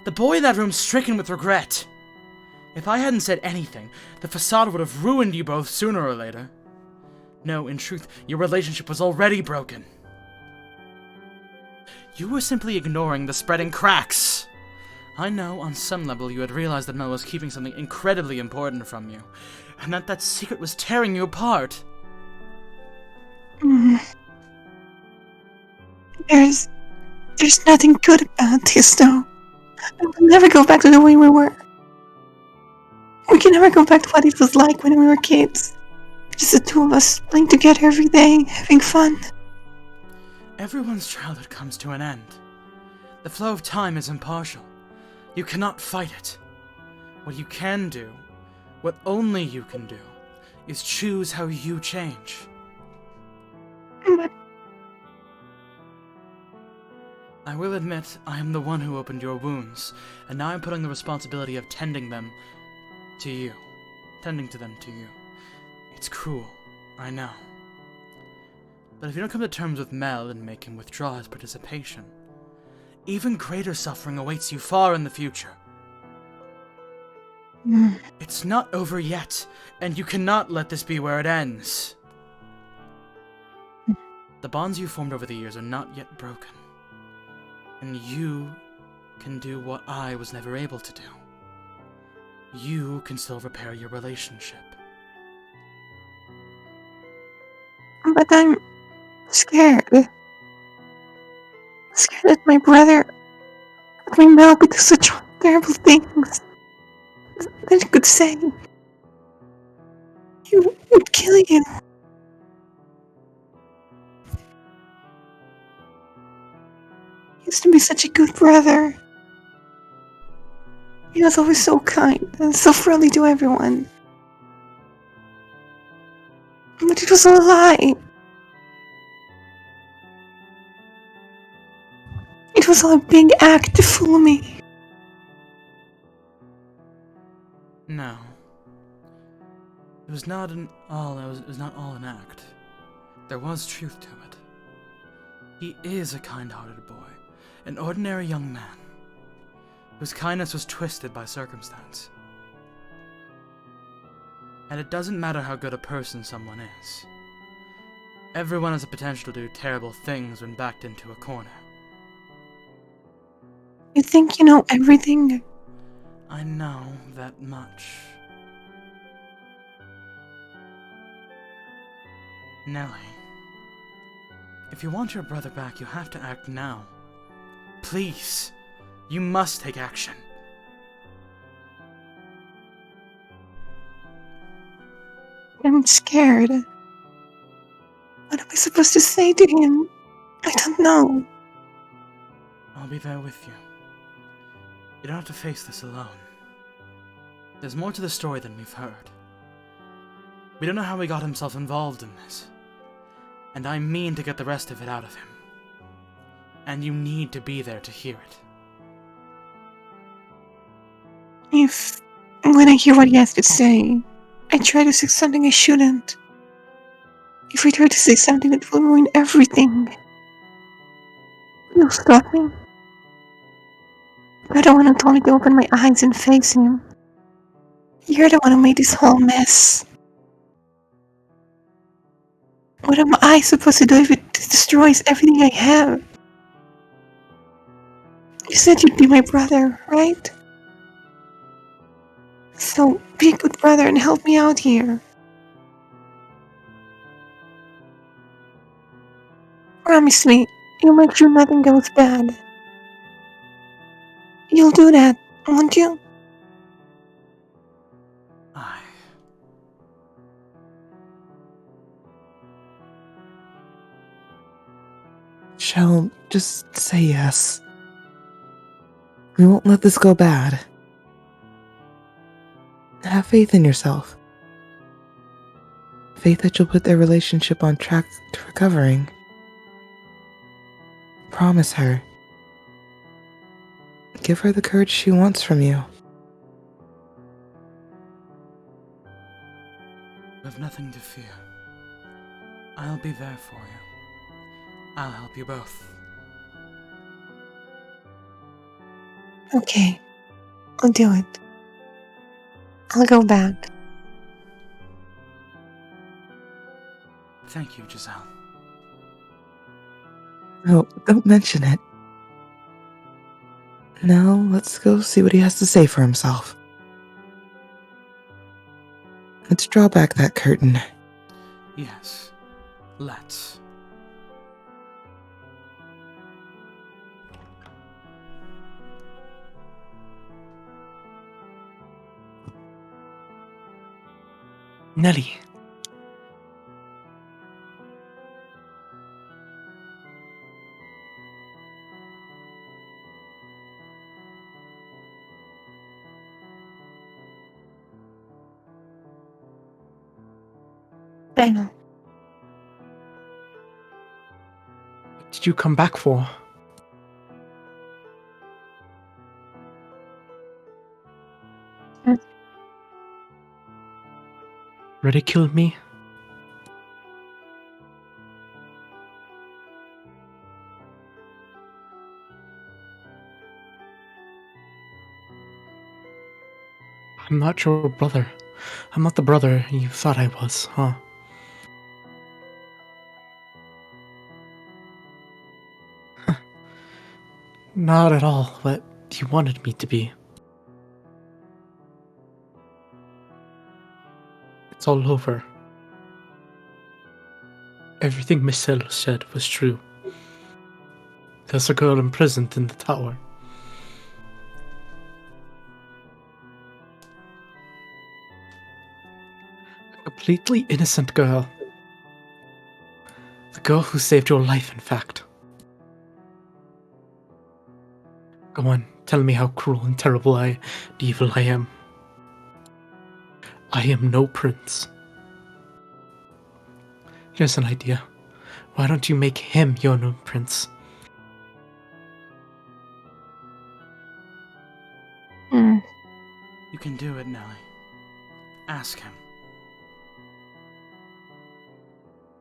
The boy in that room stricken with regret. If I hadn't said anything, the facade would have ruined you both sooner or later. No, in truth, your relationship was already broken. You were simply ignoring the spreading cracks. I know, on some level, you had realized that Mel was keeping something incredibly important from you, and that that secret was tearing you apart. There's nothing good about this, though. We'll never go back to the way we were. We can never go back to what it was like when we were kids. Just the two of us playing together every day, having fun. Everyone's childhood comes to an end. The flow of time is impartial. You cannot fight it. What you can do, what only you can do, is choose how you change. But I will admit, I am the one who opened your wounds, and now I'm putting the responsibility of tending to them to you. It's cruel, I know. But if you don't come to terms with Mel and make him withdraw his participation, even greater suffering awaits you far in the future. It's not over yet, and you cannot let this be where it ends. The bonds you formed over the years are not yet broken, and you can do what I was never able to do. You can still repair your relationship. I'm scared. Scared that my brother, that my Mel would do such terrible things. That he could say, he would kill you. He used to be such a good brother. He was always so kind and so friendly to everyone. But it was a lie. It was all a big act to fool me. No. It was not all an act. There was truth to it. He is a kind-hearted boy, an ordinary young man, whose kindness was twisted by circumstance. And it doesn't matter how good a person someone is. Everyone has the potential to do terrible things when backed into a corner. You think you know everything? I know that much. Nelly, if you want your brother back, you have to act now. Please, you must take action. I'm scared. What am I supposed to say to him? I don't know. I'll be there with you. You don't have to face this alone. There's more to the story than we've heard. We don't know how he got himself involved in this. And I mean to get the rest of it out of him. And you need to be there to hear it. When I hear what he has to say, I try to say something I shouldn't. If I try to say something that will ruin everything, you'll stop me. You're the one who told me to open my eyes and face him. You're the one who made this whole mess. What am I supposed to do if it destroys everything I have? You said you'd be my brother, right? So be a good brother and help me out here. Promise me, you'll make sure nothing goes bad. You'll do that, won't you? Shell, just say yes. We won't let this go bad. Have faith in yourself. Faith that you'll put their relationship on track to recovering. Promise her. Give her the courage she wants from you. You have nothing to fear. I'll be there for you. I'll help you both. Okay, I'll do it. I'll go back. Thank you, Giselle. No, don't mention it. Now, let's go see what he has to say for himself. Let's draw back that curtain. Yes, let's. Nelly. I know. What did you come back for? Ridicule me? I'm not your brother. I'm not the brother you thought I was, huh? Not at all what you wanted me to be. It's all over. Everything Michelle said was true. There's a girl imprisoned in the tower. A completely innocent girl. The girl who saved your life, in fact. Go on, tell me how cruel and terrible and evil I am. I am no prince. Here's an idea. Why don't you make him your new prince? You can do it, Nelly. Ask him.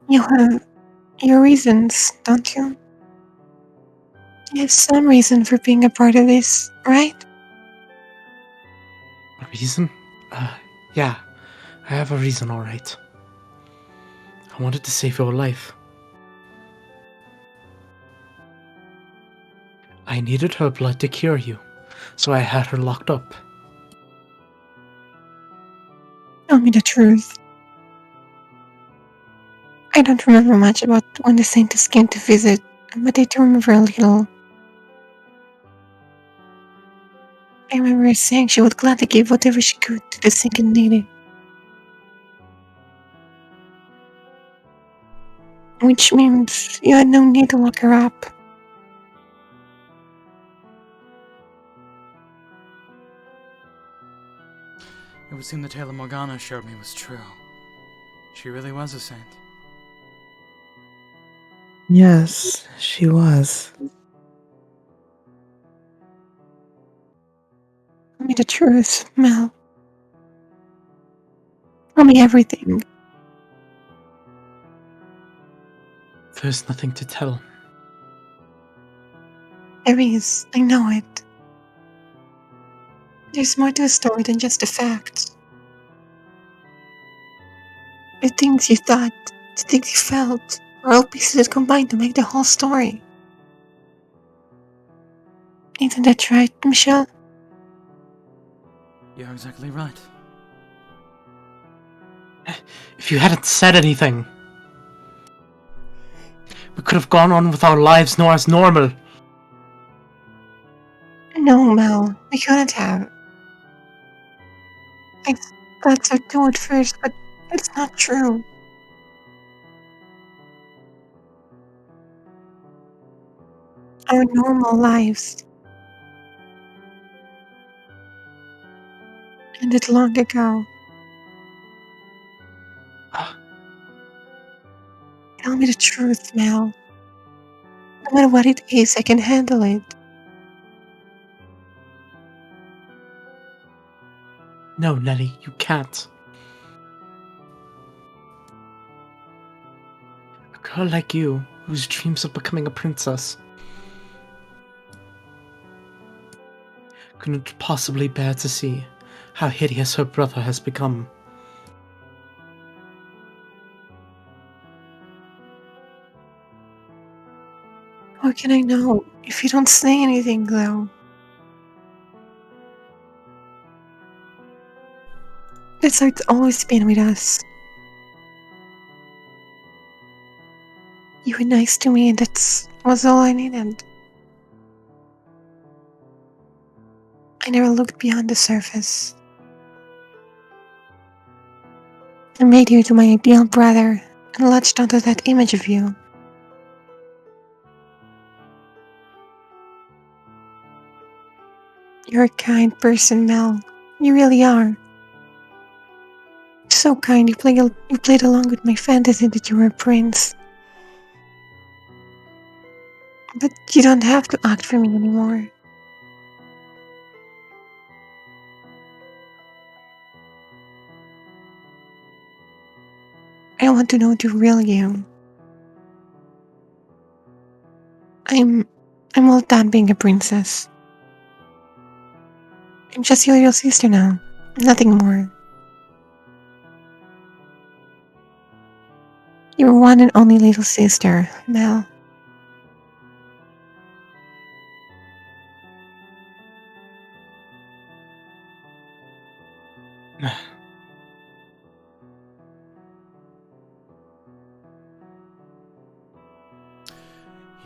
You have your reasons, don't you? You have some reason for being a part of this, right? A reason? Yeah. I have a reason, alright. I wanted to save your life. I needed her blood to cure you, so I had her locked up. Tell me the truth. I don't remember much about when the Saintess came to visit, but I do remember a little. I remember her saying she would gladly give whatever she could to the sick and needy. Which means you had no need to lock her up. It would seem the tale of Morgana showed me was true. She really was a saint. Yes, she was. Tell me the truth, Mel. Tell me everything. There's nothing to tell. There is. I know it. There's more to a story than just the facts. The things you thought, the things you felt, are all pieces that combine to make the whole story. Isn't that right, Michelle? You're exactly right. If you hadn't said anything, we could have gone on with our lives as normal. No, Mel, we couldn't have. I thought so too at first, but it's not true. Our normal lives ended long ago. Tell me the truth, Mel. No matter what it is, I can handle it. No, Nelly, you can't. A girl like you, whose dreams of becoming a princess, couldn't possibly bear to see how hideous her brother has become. How can I know if you don't say anything, though? That's how it's always been with us. You were nice to me, and that was all I needed. I never looked beyond the surface. I made you into my ideal brother and latched onto that image of you. You're a kind person, Mel. You really are. So kind, you played along with my fantasy that you were a prince. But you don't have to act for me anymore. I want to know the real you. I'm all done being a princess. I'm just your little sister now. Nothing more. Your one and only little sister, Mel.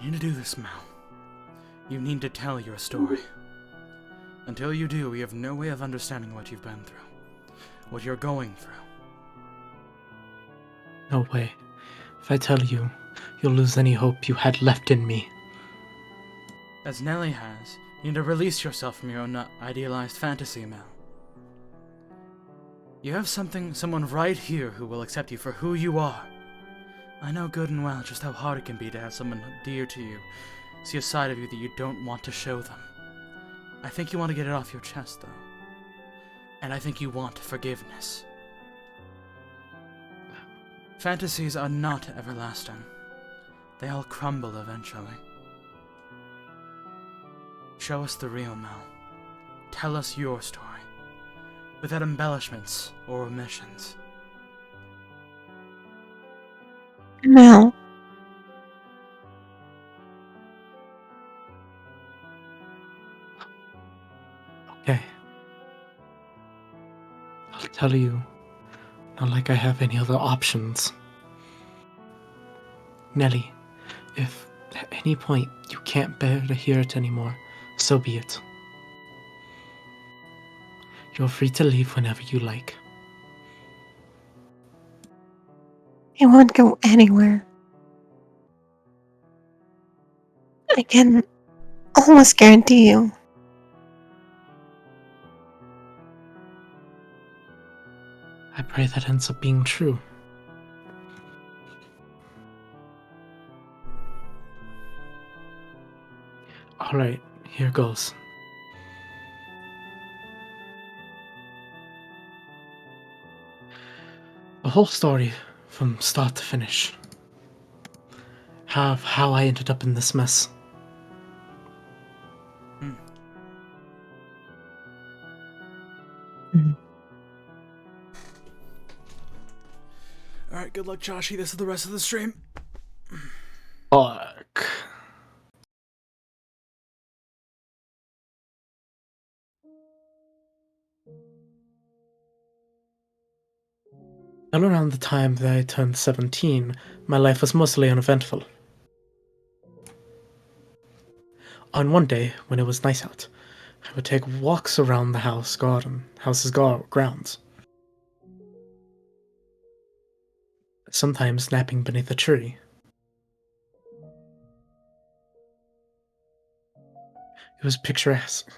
You need to do this, Mel. You need to tell your story. Until you do, we have no way of understanding what you've been through. What you're going through. No way. If I tell you, you'll lose any hope you had left in me. As Nellie has, you need to release yourself from your own idealized fantasy, Mel. You have someone right here who will accept you for who you are. I know good and well just how hard it can be to have someone dear to you see a side of you that you don't want to show them. I think you want to get it off your chest, though. And I think you want forgiveness. Fantasies are not everlasting. They all crumble eventually. Show us the real Mel. Tell us your story. Without embellishments or omissions. Mel. Okay. I'll tell you. Not like I have any other options. Nelly, if at any point you can't bear to hear it anymore, so be it. You're free to leave whenever you like. I won't go anywhere. I can almost guarantee you. I pray that ends up being true. Alright, here goes. The whole story, from start to finish. How I ended up in this mess. All right, good luck, Joshy. This is the rest of the stream. Fuck. All around the time that I turned 17, my life was mostly uneventful. On one day, when it was nice out, I would take walks around the house's grounds. Sometimes napping beneath a tree. It was picturesque.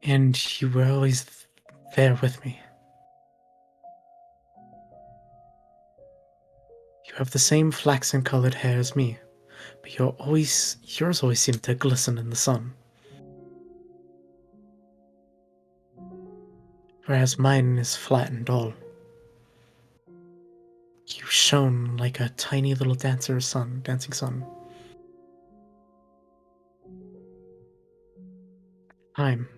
And you were always there with me. You have the same flaxen-colored hair as me, but yours always seemed to glisten in the sun. Whereas mine is flat and dull. You shone like a tiny little dancing sun. Time.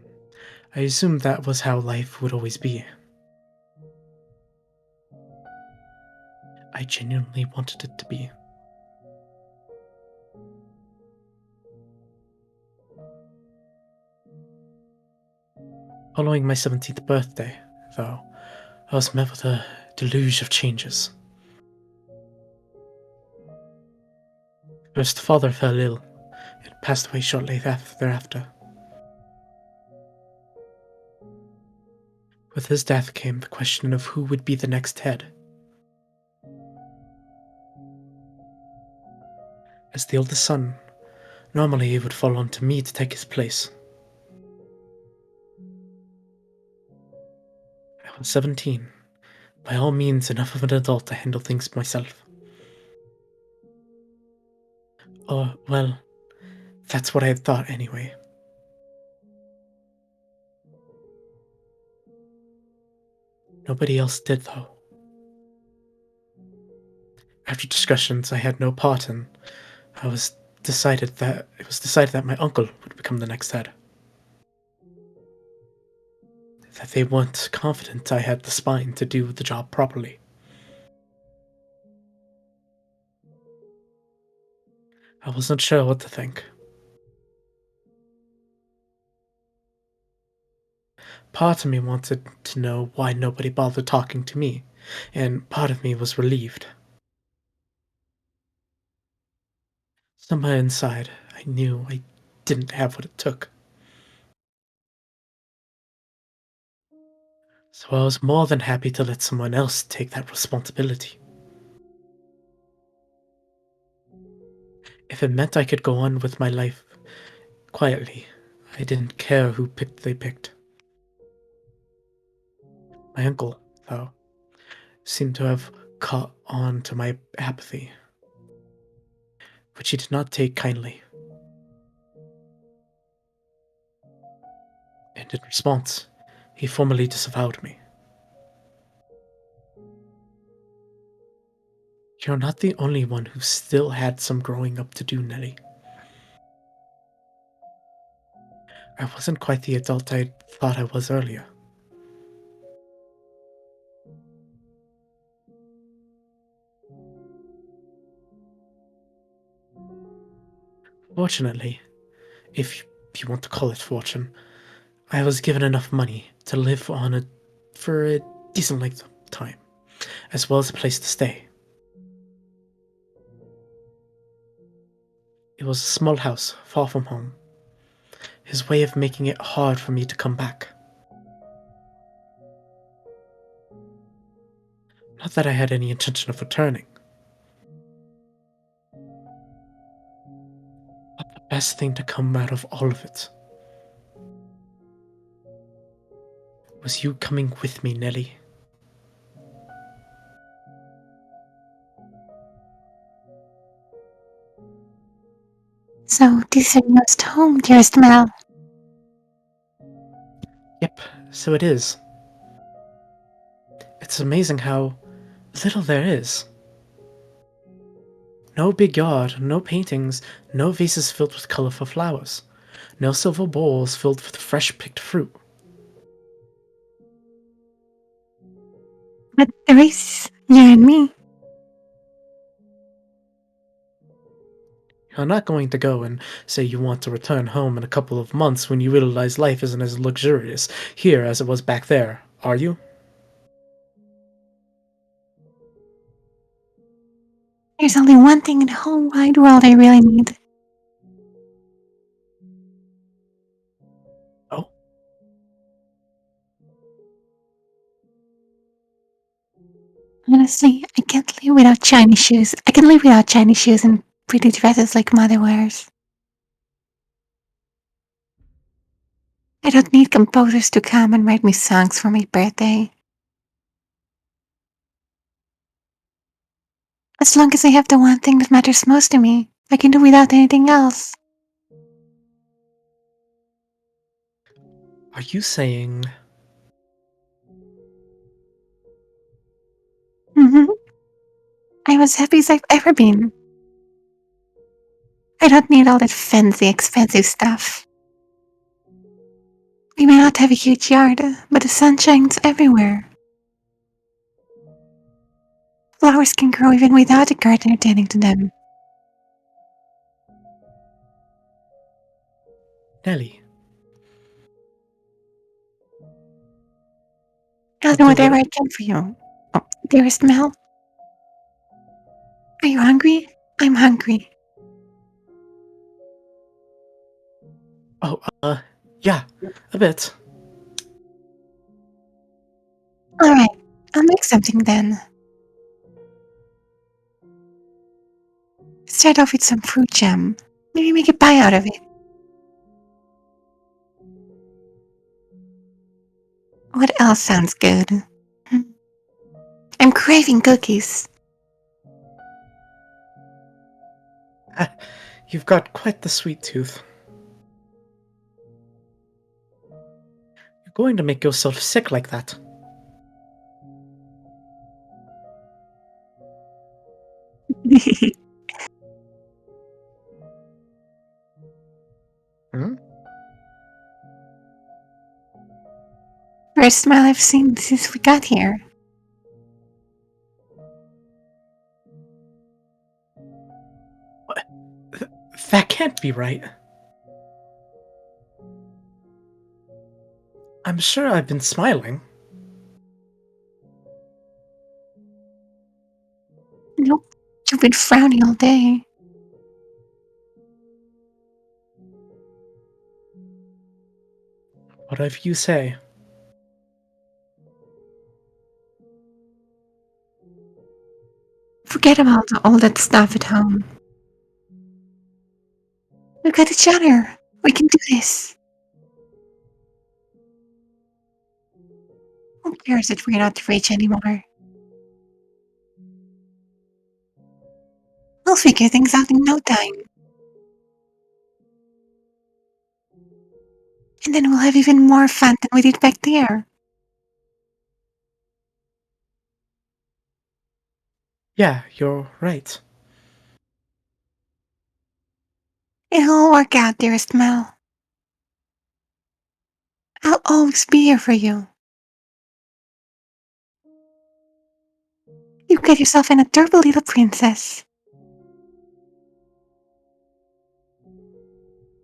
I assumed that was how life would always be. I genuinely wanted it to be. Following my 17th birthday, though, I was met with a deluge of changes. First, father fell ill and passed away shortly thereafter. With his death came the question of who would be the next head. As the oldest son, normally it would fall onto me to take his place. I was 17, by all means enough of an adult to handle things myself. Or, well, that's what I had thought anyway. Nobody else did, though. After discussions I had no part in, it was decided that my uncle would become the next head. That they weren't confident I had the spine to do the job properly. I wasn't sure what to think. Part of me wanted to know why nobody bothered talking to me, and part of me was relieved. Somewhere inside, I knew I didn't have what it took. So I was more than happy to let someone else take that responsibility. If it meant I could go on with my life quietly, I didn't care who they picked. My uncle, though, seemed to have caught on to my apathy, which he did not take kindly. And in response, he formally disavowed me. You're not the only one who still had some growing up to do, Nelly. I wasn't quite the adult I thought I was earlier. Fortunately, if you want to call it fortune, I was given enough money to live on for a decent length of time, as well as a place to stay. It was a small house, far from home. His way of making it hard for me to come back. Not that I had any intention of returning. But the best thing to come out of all of it was you coming with me, Nelly. So, this is your newest home, dearest Mel. Yep, so it is. It's amazing how little there is. No big yard, no paintings, no vases filled with colorful flowers, no silver bowls filled with fresh picked fruit. But there is you and me. You're not going to go and say you want to return home in a couple of months when you realize life isn't as luxurious here as it was back there, are you? There's only one thing in the whole wide world I really need. Oh, Honestly, I can't live without shiny shoes. I can live without shiny shoes and pretty dresses like Mother wears. I don't need composers to come and write me songs for my birthday. As long as I have the one thing that matters most to me, I can do without anything else. are you saying... Hmm. I'm as happy as I've ever been. I don't need all that fancy, expensive stuff. We may not have a huge yard, but the sun shines everywhere. Flowers can grow even without a gardener tending to them. Nelly, I'll I'll do do what... whatever I can for you. Oh, dearest Mel, are you hungry? I'm hungry. Oh, yeah, a bit. Alright, I'll make something then. Start off with some fruit jam. Maybe make a pie out of it. What else sounds good? Hmm, I'm craving cookies. You've got quite the sweet tooth. You're going to make yourself sick like that. Hmm? First smile I've seen since we got here. That can't be right. I'm sure I've been smiling. Nope, you've been frowning all day. Whatever you say. Forget about all that stuff at home. Look at each other. We can do this. Who cares that we're not rich anymore? We'll figure things out in no time. And then we'll have even more fun than we did back there. Yeah, you're right. It'll all work out, dearest Mel. I'll always be here for you. You get yourself an adorable little princess.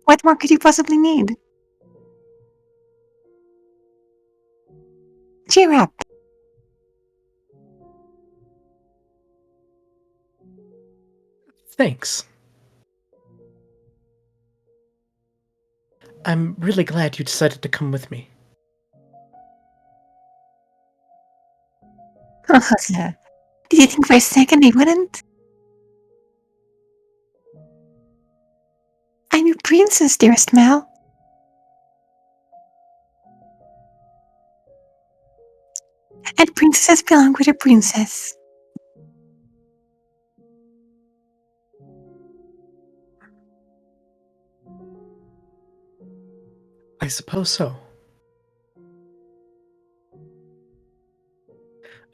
What more could you possibly need? Cheer up. Thanks. I'm really glad you decided to come with me. Did you think for a second I wouldn't? I'm your princess, dearest Mel. And princesses belong with a princess. suppose so.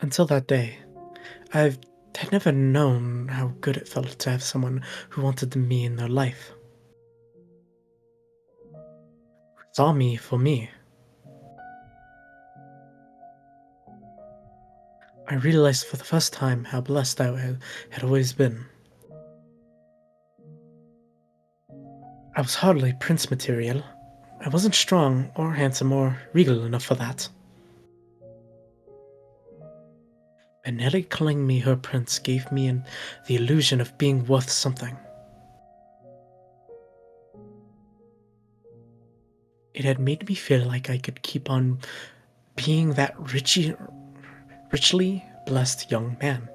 Until that day, I had never known how good it felt to have someone who wanted me in their life. Saw me for me. I realized for the first time how blessed I had always been. I was hardly prince material. I wasn't strong or handsome or regal enough for that. But Nellie calling me her prince gave me the illusion of being worth something. It had made me feel like I could keep on being that richly blessed young man,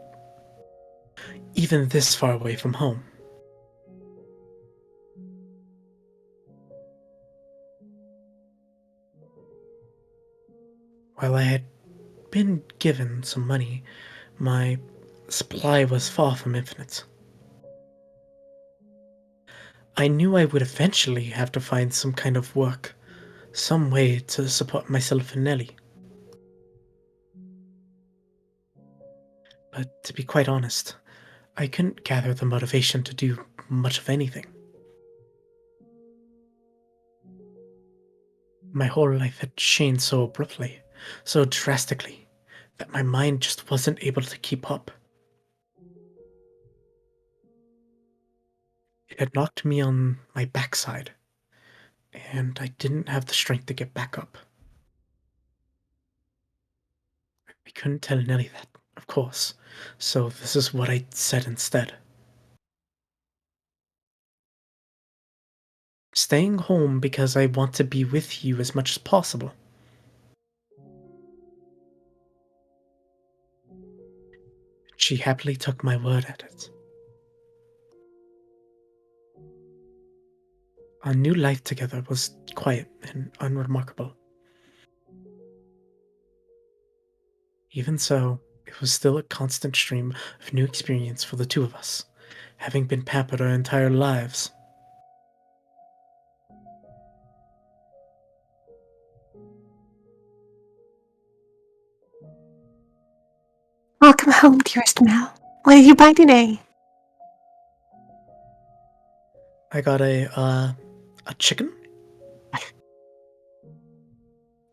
even this far away from home. While I had been given some money, my supply was far from infinite. I knew I would eventually have to find some kind of work, some way to support myself and Nellie. But to be quite honest, I couldn't gather the motivation to do much of anything. My whole life had changed so abruptly, so drastically, that my mind just wasn't able to keep up. It had knocked me on my backside, and I didn't have the strength to get back up. I couldn't tell Nellie that, of course, so this is what I said instead. Staying home because I want to be with you as much as possible. She happily took my word at it. Our new life together was quiet and unremarkable. Even so, it was still a constant stream of new experience for the two of us, having been pampered our entire lives. Welcome home, dearest Mel. What did you buy today? I got a chicken.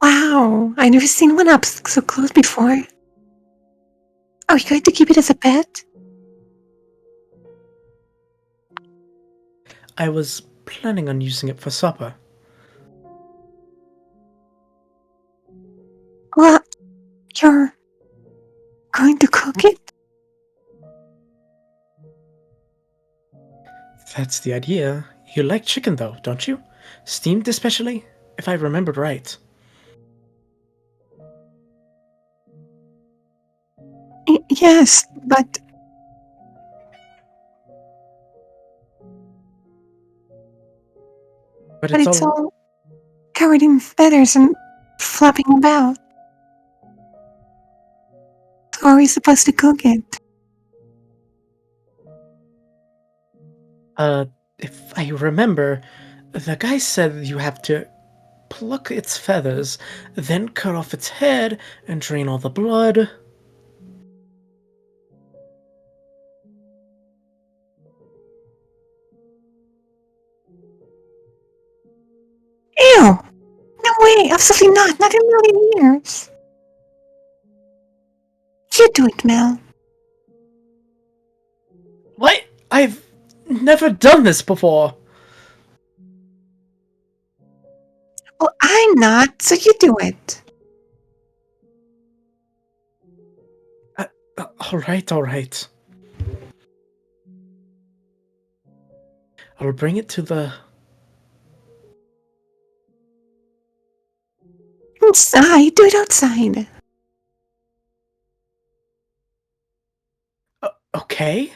Wow, I never seen one up so close before. Are you going to keep it as a pet? I was planning on using it for supper. Well, you're going to cook it? That's the idea. You like chicken though, don't you? Steamed especially, if I remembered right. Yes, but But it's it's all all covered in feathers and flapping about. How are we supposed to cook it? if I remember, the guy said you have to pluck its feathers, then cut off its head and drain all the blood. Ew! No way! Absolutely not! Not in a million years! You do it, Mel. What? I've never done this before. Well, I'm not, so you do it. All right. I'll bring it to the... Inside, do it outside. Okay?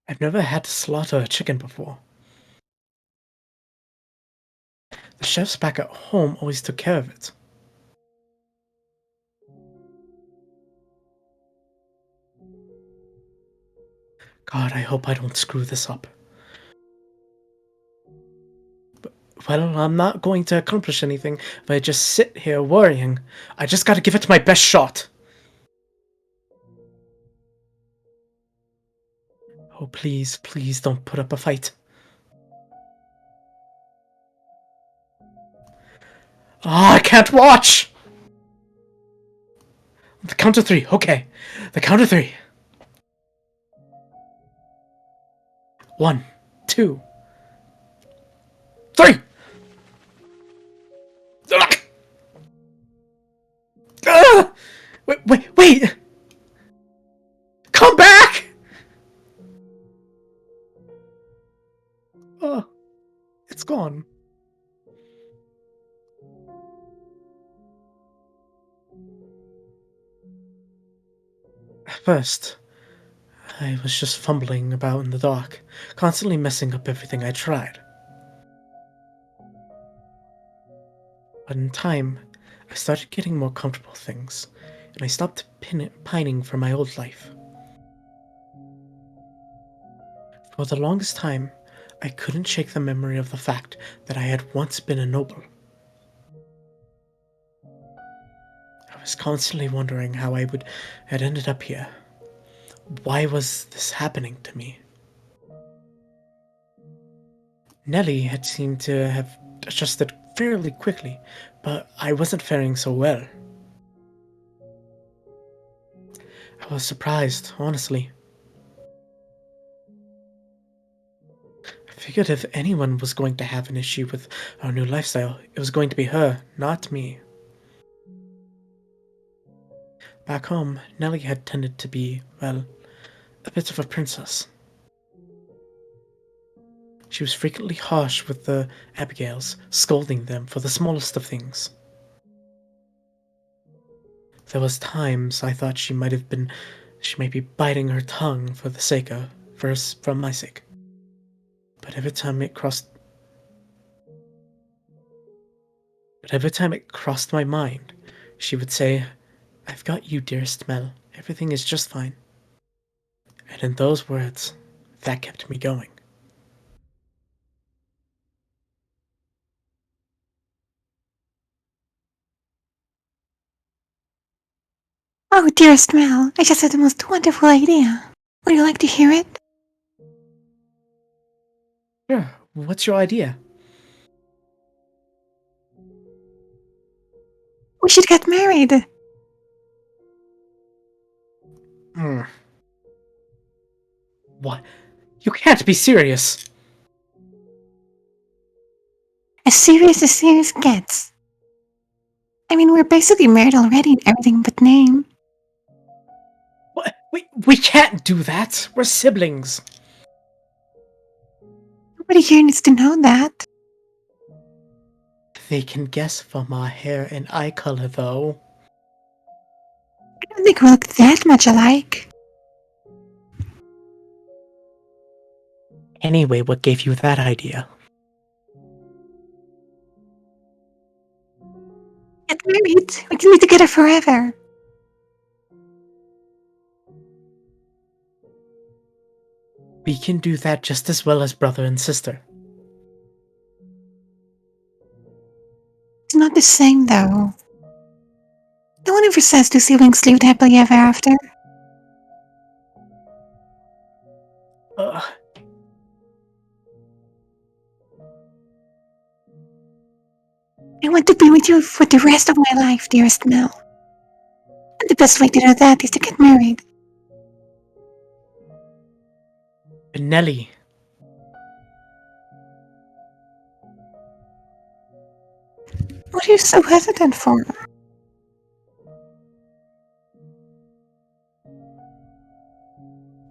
I've never had to slaughter a chicken before. The chefs back at home always took care of it. God, I hope I don't screw this up. Well, I'm not going to accomplish anything if I just sit here worrying. I just gotta give it my best shot. Oh, please, please don't put up a fight. Ah, I can't watch! The count of 3, okay. The count of 3. 1, 2, 3! Ah! Ah! Wait! Come back! Oh, it's gone. At first, I was just fumbling about in the dark, constantly messing up everything I tried. But in time, I started getting more comfortable with things, and I stopped pining for my old life. For the longest time, I couldn't shake the memory of the fact that I had once been a noble. I was constantly wondering how had ended up here. Why was this happening to me? Nellie had seemed to have adjusted fairly quickly, but I wasn't faring so well. I was surprised, honestly. I figured if anyone was going to have an issue with our new lifestyle, it was going to be her, not me. Back home, Nellie had tended to be, well, a bit of a princess. She was frequently harsh with the Abigails, scolding them for the smallest of things. There was times I thought she might be biting her tongue for the sake of, for my sake. But every time it crossed my mind, she would say, "I've got you, dearest Mel. Everything is just fine." And in those words, that kept me going. Oh, dearest Mel, I just had the most wonderful idea. Would you like to hear it? Sure, what's your idea? We should get married. Hmm. What? You can't be serious! As serious gets. I mean, we're basically married already in everything but name. What? We can't do that! We're siblings! Nobody here needs to know that. They can guess from our hair and eye color, though. I don't think we look that much alike. Anyway, what gave you that idea? Get married. We can be together forever. We can do that just as well as brother and sister. It's not the same, though. No one ever says two siblings lived happily ever after. Ugh. I want to be with you for the rest of my life, dearest Mel. And the best way to do that is to get married. Nellie. What are you so hesitant for?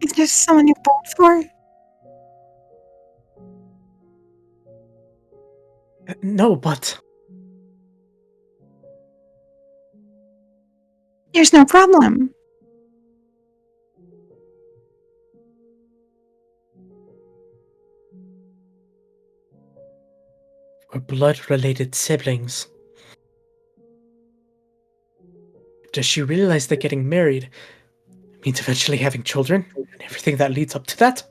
Is there someone you pulled for? No, but... There's no problem. We're blood-related siblings. Does she realize that getting married means eventually having children? and everything that leads up to that.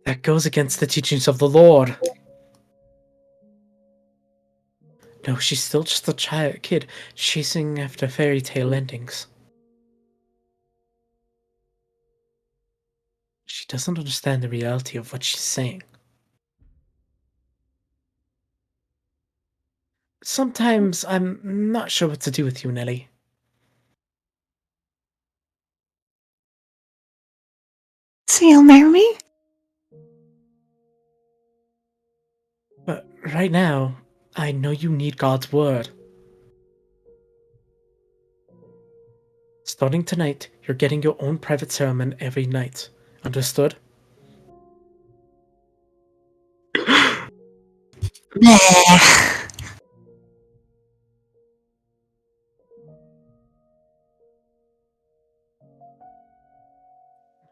That goes against the teachings of the Lord. No, she's still just a kid chasing after fairy tale endings. She doesn't understand the reality of what she's saying. Sometimes I'm not sure what to do with you, Nelly. So you'll marry me? But right now, I know you need God's word. Starting tonight, you're getting your own private sermon every night. Understood? Bleh.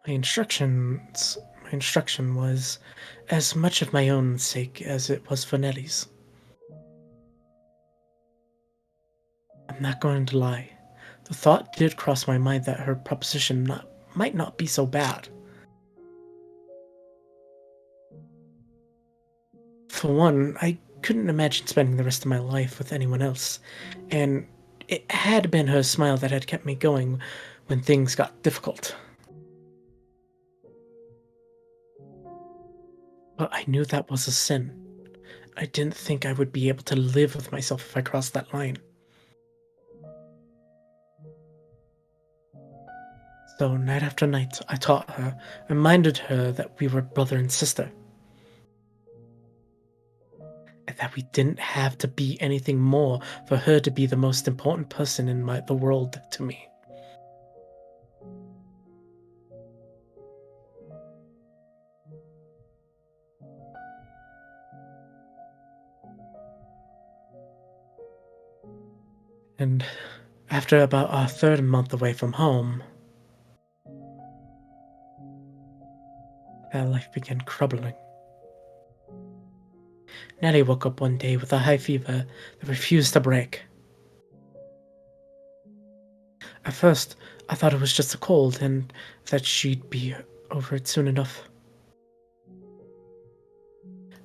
My instruction was as much of my own sake as it was for Nelly's. I'm not going to lie. The thought did cross my mind that her proposition might not be so bad. For one, I couldn't imagine spending the rest of my life with anyone else, and it had been her smile that had kept me going when things got difficult. But I knew that was a sin. I didn't think I would be able to live with myself if I crossed that line. So night after night, I taught her, reminded her that we were brother and sister, and that we didn't have to be anything more for her to be the most important person in the world to me. And after about our third month away from home, that life began crumbling. Nellie woke up one day with a high fever that refused to break. At first, I thought it was just a cold and that she'd be over it soon enough.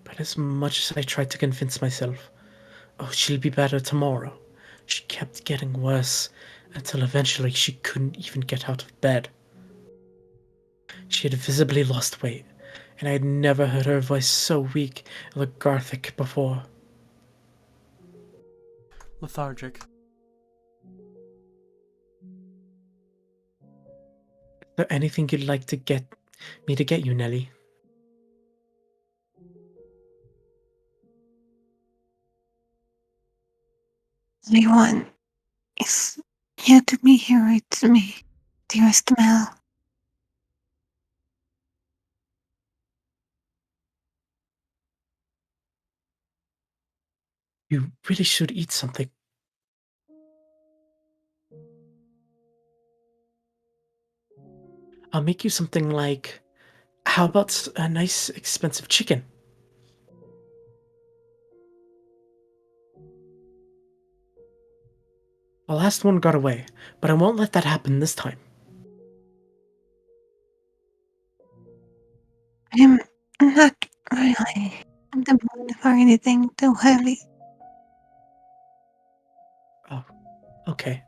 But as much as I tried to convince myself, oh, she'll be better tomorrow, she kept getting worse until eventually she couldn't even get out of bed. She had visibly lost weight, and I had never heard her voice so weak and lethargic before. Lethargic. Is there anything you'd like to get me to get you, Nelly? All I want is you to be here with me, dearest Mel. You really should eat something. I'll make you something like, how about a nice expensive chicken? The last one got away, but I won't let that happen this time. I'm not really in the mood for anything too heavy. Oh, okay.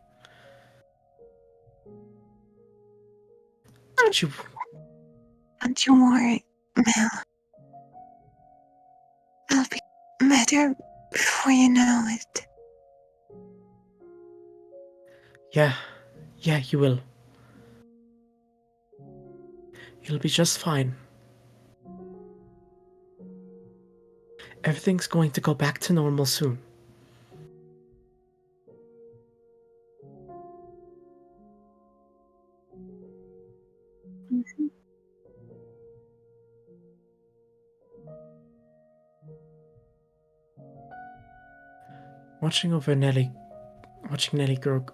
Don't you... Don't you worry, Mel. I'll be better before you know it. Yeah, you will. You'll be just fine. Everything's going to go back to normal soon. Mhm. Watching Nelly grow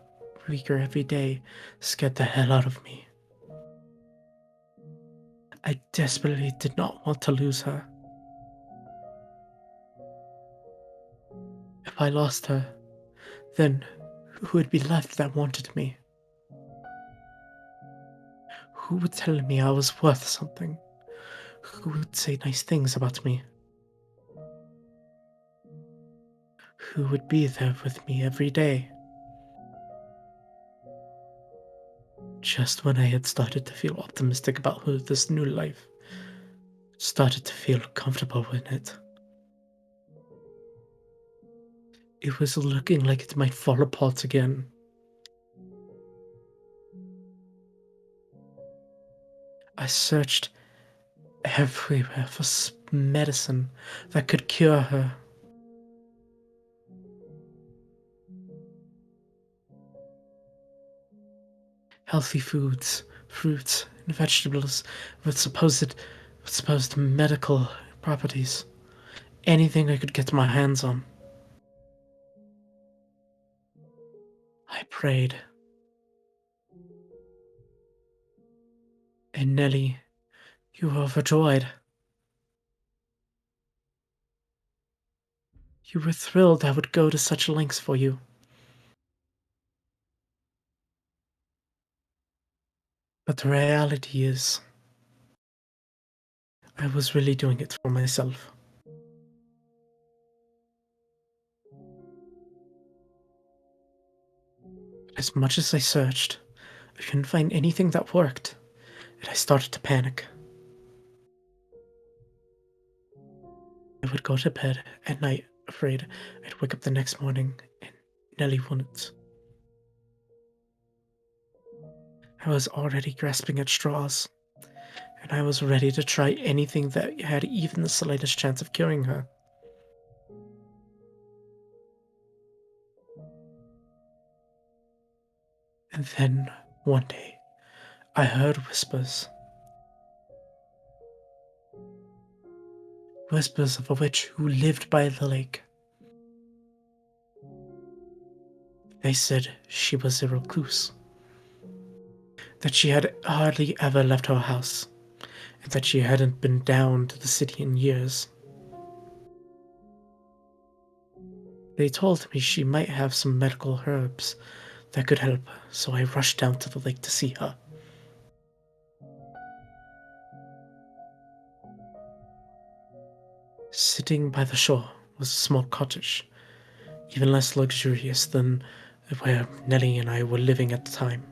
weaker every day scared the hell out of me. I desperately did not want to lose her. If I lost her, then who would be left that wanted me? Who would tell me I was worth something? Who would say nice things about me? Who would be there with me every day? Just when I had started to feel optimistic about this new life, started to feel comfortable in it, it was looking like it might fall apart again. I searched everywhere for medicine that could cure her. Healthy foods, fruits, and vegetables with supposed medical properties. Anything I could get my hands on. I prayed. And Nellie, you were overjoyed. You were thrilled I would go to such lengths for you. But the reality is, I was really doing it for myself. As much as I searched, I couldn't find anything that worked, and I started to panic. I would go to bed at night, afraid I'd wake up the next morning and Nellie wouldn't. I was already grasping at straws, and I was ready to try anything that had even the slightest chance of curing her. And then, one day, I heard whispers. Whispers of a witch who lived by the lake. They said she was a recluse, that she had hardly ever left her house, and that she hadn't been down to the city in years. They told me she might have some medical herbs that could help, so I rushed down to the lake to see her. Sitting by the shore was a small cottage, even less luxurious than where Nellie and I were living at the time.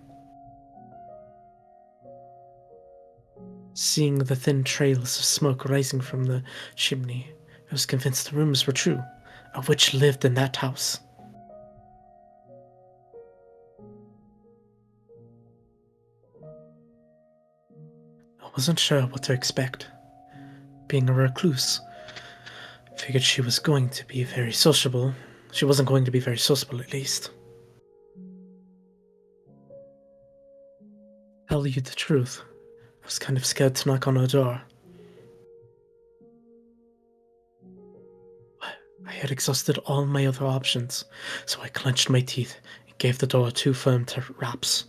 Seeing the thin trails of smoke rising from the chimney, I was convinced the rumors were true. A witch lived in that house. I wasn't sure what to expect. Being a recluse, I figured she was going to be very sociable. She wasn't going to be very sociable, at least. Tell you the truth, I was kind of scared to knock on her door. I had exhausted all my other options, so I clenched my teeth and gave the door 2 firm raps.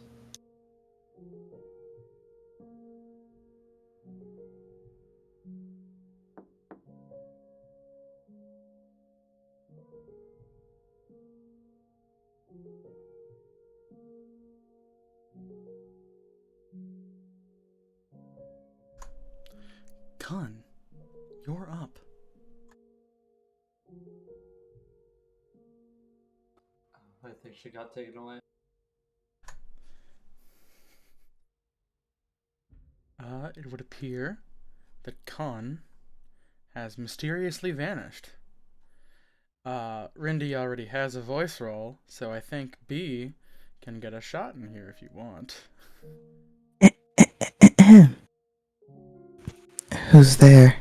Con, you're up. I think she got taken away. It would appear that Con has mysteriously vanished. Rindy already has a voice roll, so I think B can get a shot in here if you want. Who's there?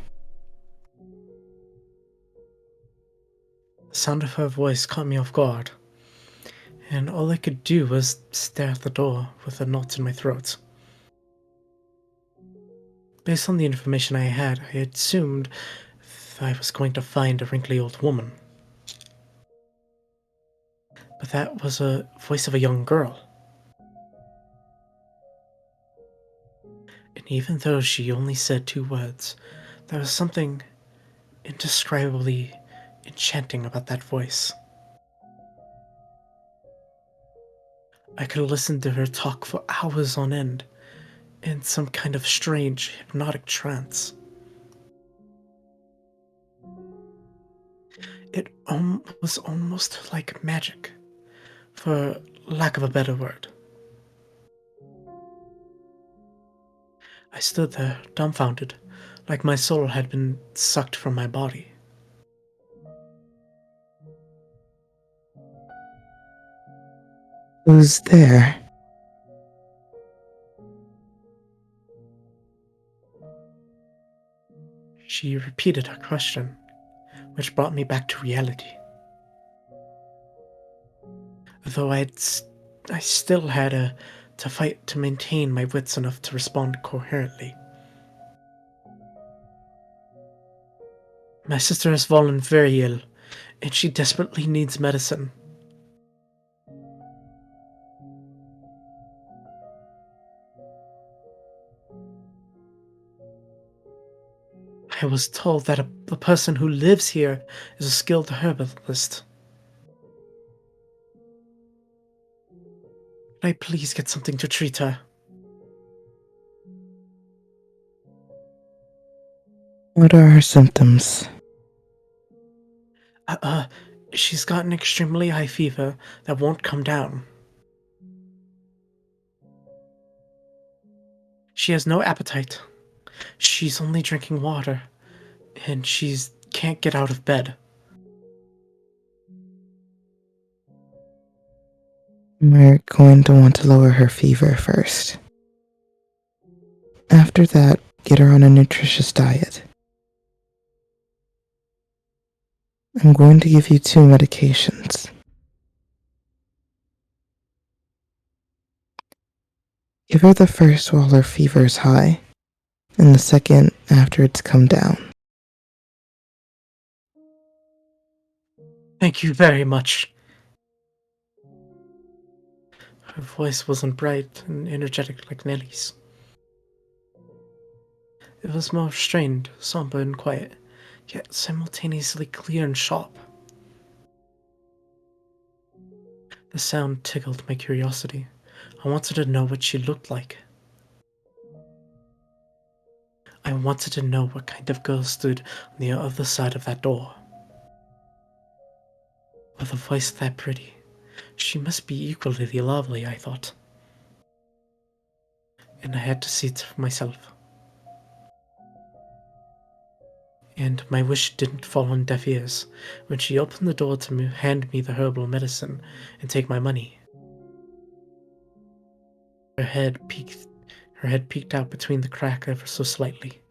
The sound of her voice caught me off guard, and all I could do was stare at the door with a knot in my throat. Based on the information I had assumed I was going to find a wrinkly old woman. But that was a voice of a young girl. And even though she only said 2 words, there was something indescribably enchanting about that voice. I could listen to her talk for hours on end, in some kind of strange, hypnotic trance. It was almost like magic, for lack of a better word. I stood there, dumbfounded, like my soul had been sucked from my body. Who's there? She repeated her question, which brought me back to reality. Though I still had to fight to maintain my wits enough to respond coherently. My sister has fallen very ill, and she desperately needs medicine. I was told that the person who lives here is a skilled herbalist. Can I please get something to treat her? What are her symptoms? Uh, she's got an extremely high fever that won't come down. She has no appetite. She's only drinking water, and she's can't get out of bed. We're going to want to lower her fever first. After that, get her on a nutritious diet. I'm going to give you 2 medications. Give her the first while her fever is high, and the second after it's come down. Thank you very much. Her voice wasn't bright and energetic like Nellie's. It was more strained, somber, and quiet, yet simultaneously clear and sharp. The sound tickled my curiosity. I wanted to know what she looked like. I wanted to know what kind of girl stood on the other side of that door. With a voice that pretty, she must be equally lovely, I thought. And I had to see it for myself. And my wish didn't fall on deaf ears when she opened the door to hand me the herbal medicine and take my money. Her head peeked out between the crack ever so slightly.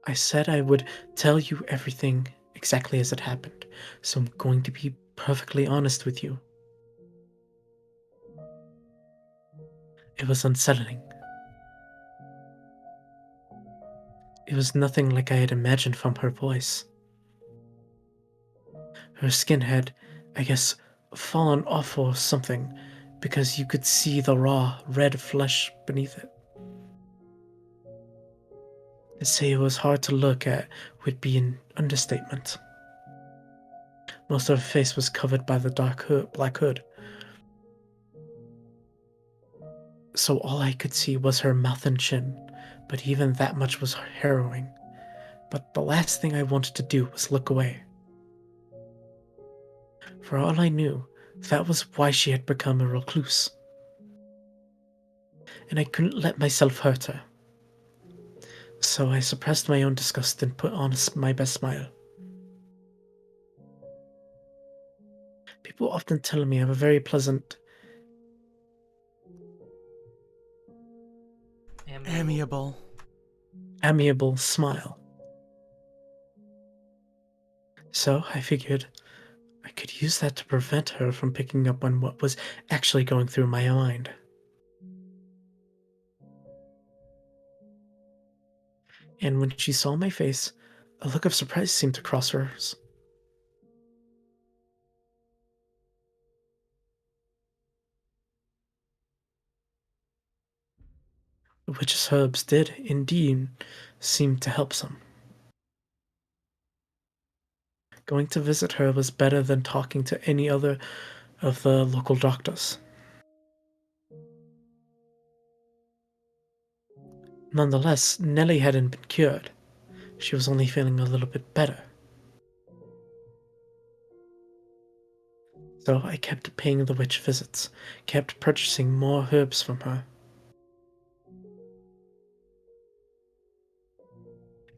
I said I would tell you everything exactly as it happened, so I'm going to be perfectly honest with you. It was unsettling. It was nothing like I had imagined from her voice. Her skin had, I guess, fallen off or something, because you could see the raw, red flesh beneath it. To say it was hard to look at would be an understatement. Most of her face was covered by the black hood, so all I could see was her mouth and chin, but even that much was harrowing. But the last thing I wanted to do was look away. For all I knew, that was why she had become a recluse. And I couldn't let myself hurt her. So I suppressed my own disgust and put on my best smile. People often tell me I have a very pleasant, Amiable. amiable smile. So I figured I could use that to prevent her from picking up on what was actually going through my mind. And when she saw my face, a look of surprise seemed to cross hers. The witch's herbs did, indeed, seem to help some. Going to visit her was better than talking to any other of the local doctors. Nonetheless, Nellie hadn't been cured. She was only feeling a little bit better. So I kept paying the witch visits, kept purchasing more herbs from her.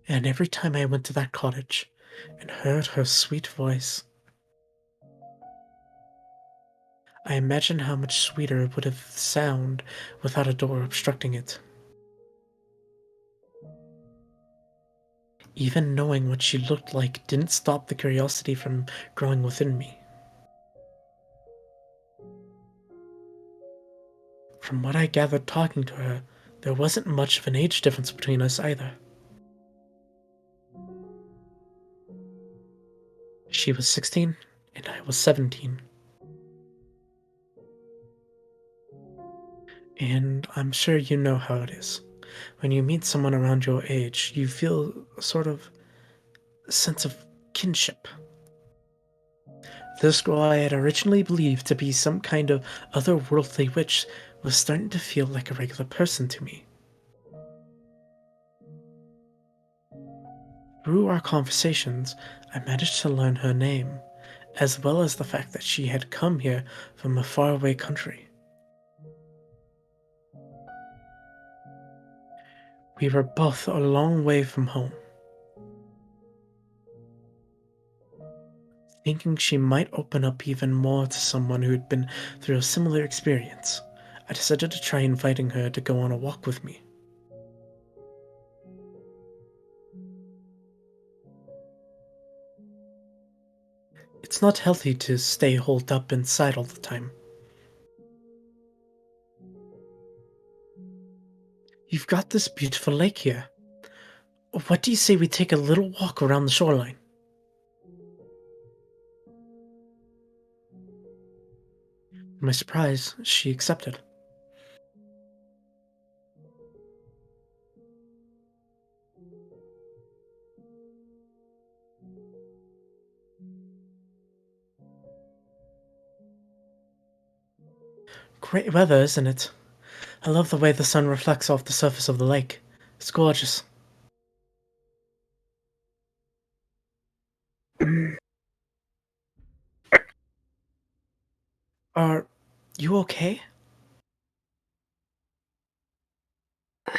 And every time I went to that cottage and heard her sweet voice, I imagined how much sweeter it would have sounded without a door obstructing it. Even knowing what she looked like didn't stop the curiosity from growing within me. From what I gathered talking to her, there wasn't much of an age difference between us either. She was 16, and I was 17. And I'm sure you know how it is. When you meet someone around your age, you feel a sort of sense of kinship. This girl I had originally believed to be some kind of otherworldly witch was starting to feel like a regular person to me. Through our conversations, I managed to learn her name, as well as the fact that she had come here from a faraway country. We were both a long way from home. Thinking she might open up even more to someone who had been through a similar experience, I decided to try inviting her to go on a walk with me. It's not healthy to stay holed up inside all the time. You've got this beautiful lake here. What do you say we take a little walk around the shoreline? To my surprise, she accepted. Great weather, isn't it? I love the way the sun reflects off the surface of the lake. It's gorgeous. Are you okay?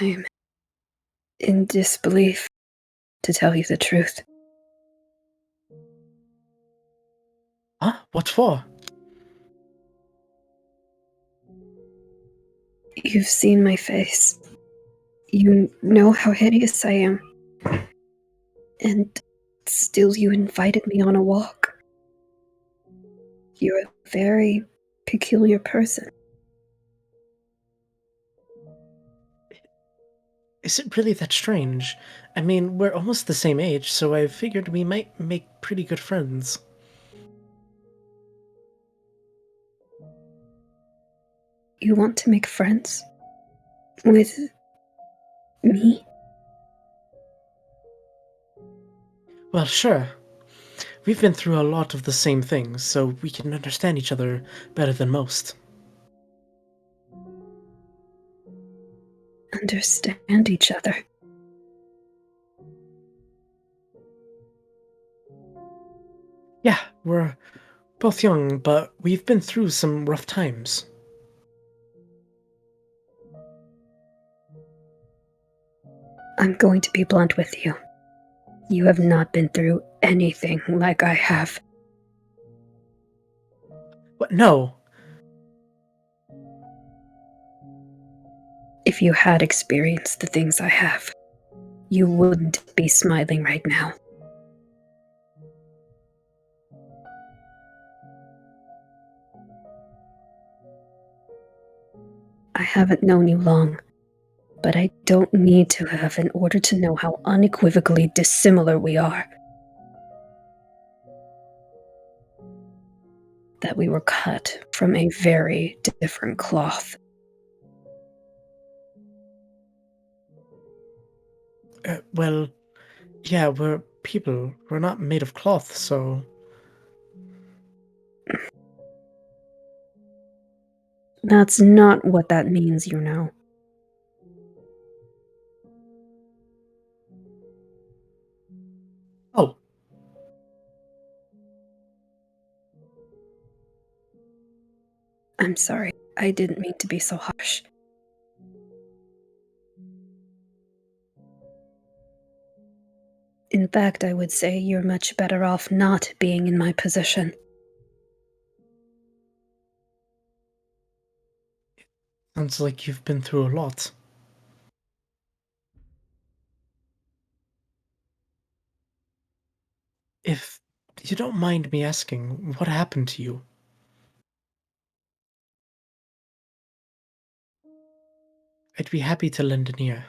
I'm in disbelief, to tell you the truth. Huh? What for? You've seen my face. You know how hideous I am. And still you invited me on a walk. You're a very peculiar person. Is it really that strange? I mean, we're almost the same age, so I figured we might make pretty good friends. You want to make friends? With me? Well, sure. We've been through a lot of the same things, so we can understand each other better than most. Understand each other. Yeah, we're both young, but we've been through some rough times. I'm going to be blunt with you. You have not been through anything like I have. What? No. If you had experienced the things I have, you wouldn't be smiling right now. I haven't known you long, but I don't need to have in order to know how unequivocally dissimilar we are. That we were cut from a very different cloth. Well, yeah, we're people. We're not made of cloth, so... That's not what that means, you know. Oh, I'm sorry. I didn't mean to be so harsh. In fact, I would say you're much better off not being in my position. sounds like you've been through a lot. If you don't mind me asking, what happened to you? I'd be happy to lend an ear.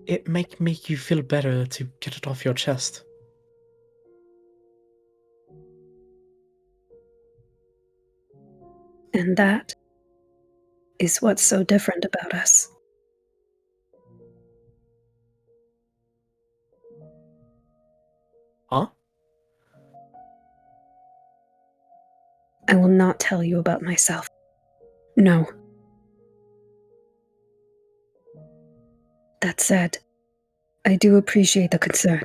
It might make you feel better to get it off your chest. And that is what's so different about us. Huh? I will not tell you about myself. No. That said, I do appreciate the concern.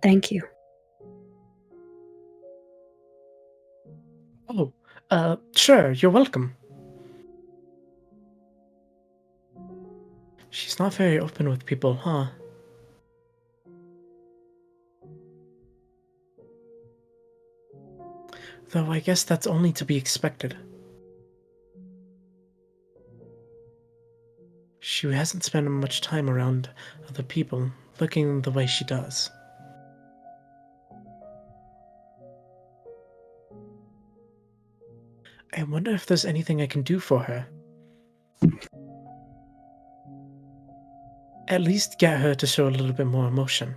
Thank you. Oh, sure, you're welcome. She's not very open with people, huh? Though I guess that's only to be expected. She hasn't spent much time around other people, looking the way she does. I wonder if there's anything I can do for her. At least get her to show a little bit more emotion.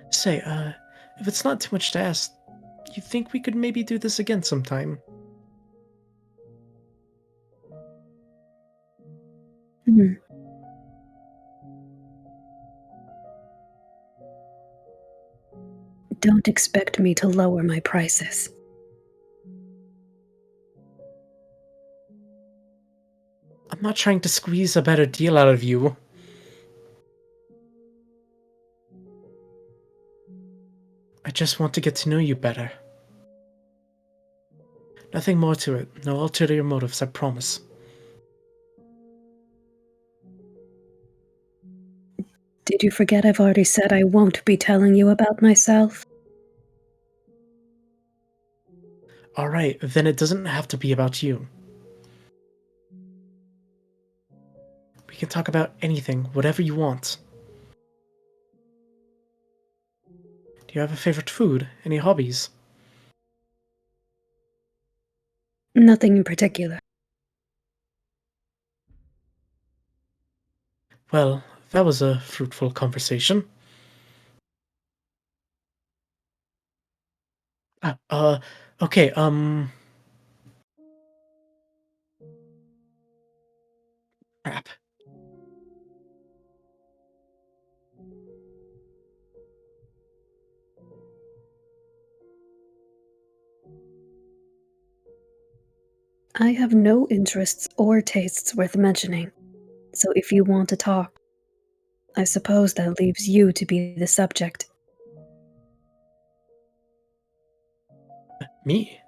Say, if it's not too much to ask, you think we could maybe do this again sometime? Hmm. Don't expect me to lower my prices. I'm not trying to squeeze a better deal out of you. I just want to get to know you better. Nothing more to it. No ulterior motives, I promise. Did you forget I've already said I won't be telling you about myself? Alright, then it doesn't have to be about you. We can talk about anything, whatever you want. Do you have a favorite food? Any hobbies? Nothing in particular. Well, that was a fruitful conversation. Ah, okay, crap. I have no interests or tastes worth mentioning, so if you want to talk, I suppose that leaves you to be the subject. Me?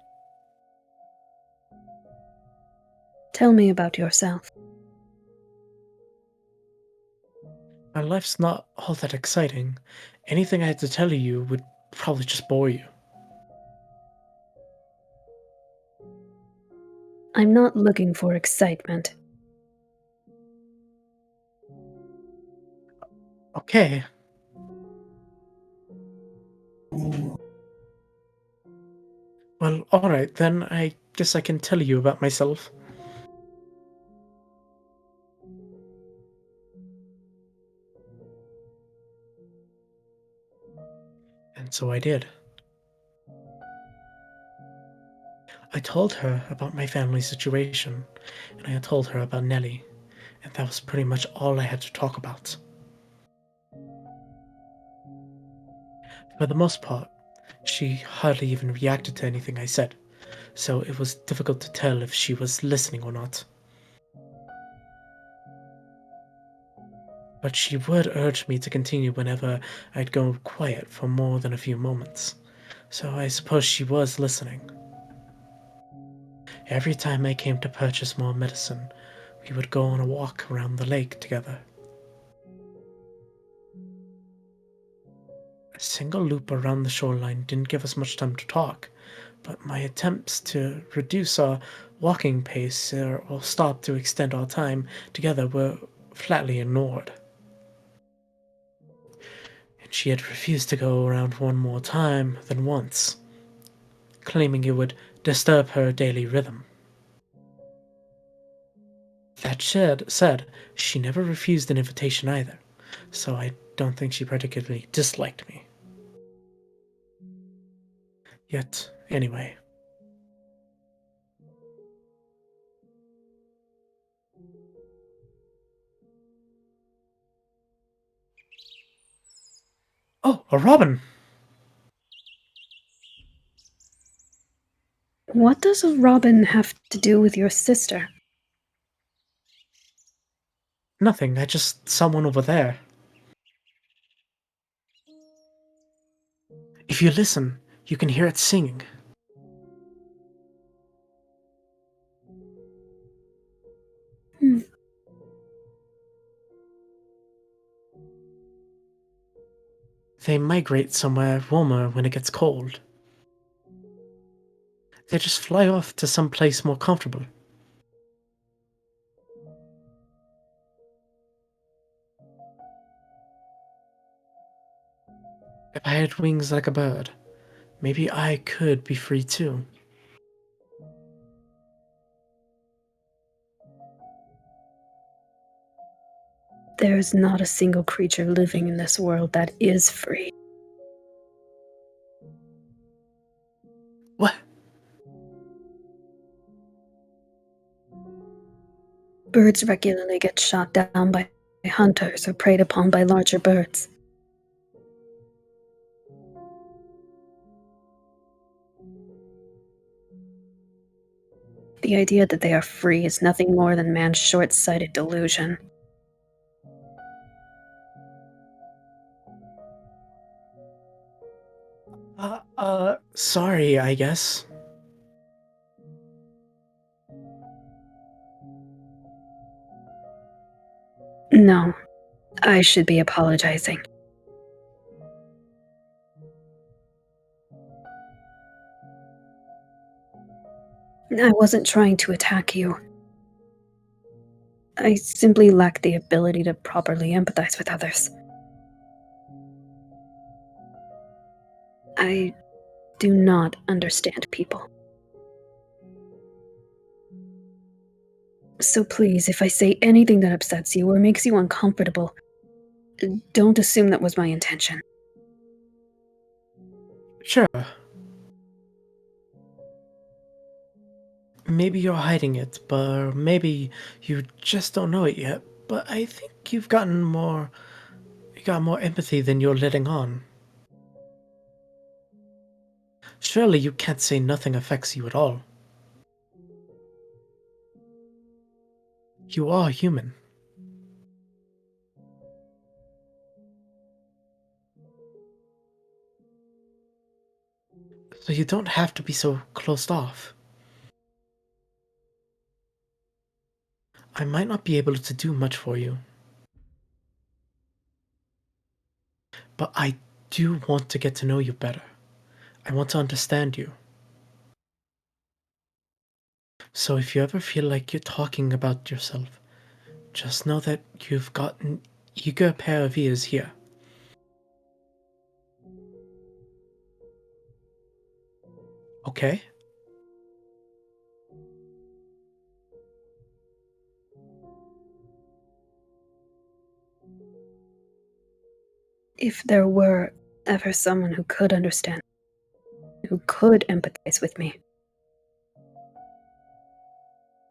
Tell me about yourself. My life's not all that exciting. Anything I had to tell you would probably just bore you. I'm not looking for excitement. Okay. Well, alright, then I guess I can tell you about myself. And so I did. told her about my family situation, and I told her about Nellie, and that was pretty much all I had to talk about. For the most part, she hardly even reacted to anything I said, so it was difficult to tell if she was listening or not. But she would urge me to continue whenever I'd go quiet for more than a few moments, so I suppose she was listening. Every time I came to purchase more medicine, we would go on a walk around the lake together. A single loop around the shoreline didn't give us much time to talk, but my attempts to reduce our walking pace or stop to extend our time together were flatly ignored. And she had refused to go around one more time than once, claiming it would disturb her daily rhythm. That said, she never refused an invitation either, so I don't think she particularly disliked me. Yet, anyway. Oh, a robin! What does a robin have to do with your sister? Nothing, I just saw one over there. If you listen, you can hear it singing. Hmm. They migrate somewhere warmer when it gets cold. They just fly off to some place more comfortable. If I had wings like a bird, maybe I could be free too. There's not a single creature living in this world that is free. What? Birds regularly get shot down by hunters or preyed upon by larger birds. The idea that they are free is nothing more than man's short-sighted delusion. Sorry, I guess. No, I should be apologizing. I wasn't trying to attack you. I simply lack the ability to properly empathize with others. I do not understand people. So please, if I say anything that upsets you or makes you uncomfortable, don't assume that was my intention. Sure. Maybe you're hiding it, but maybe you just don't know it yet. But I think you got more empathy than you're letting on. Surely you can't say nothing affects you at all. You are human. So you don't have to be so closed off. I might not be able to do much for you, but I do want to get to know you better. I want to understand you. So if you ever feel like you're talking about yourself, just know that you've got an eager pair of ears here. Okay? If there were ever someone who could understand, who could empathize with me,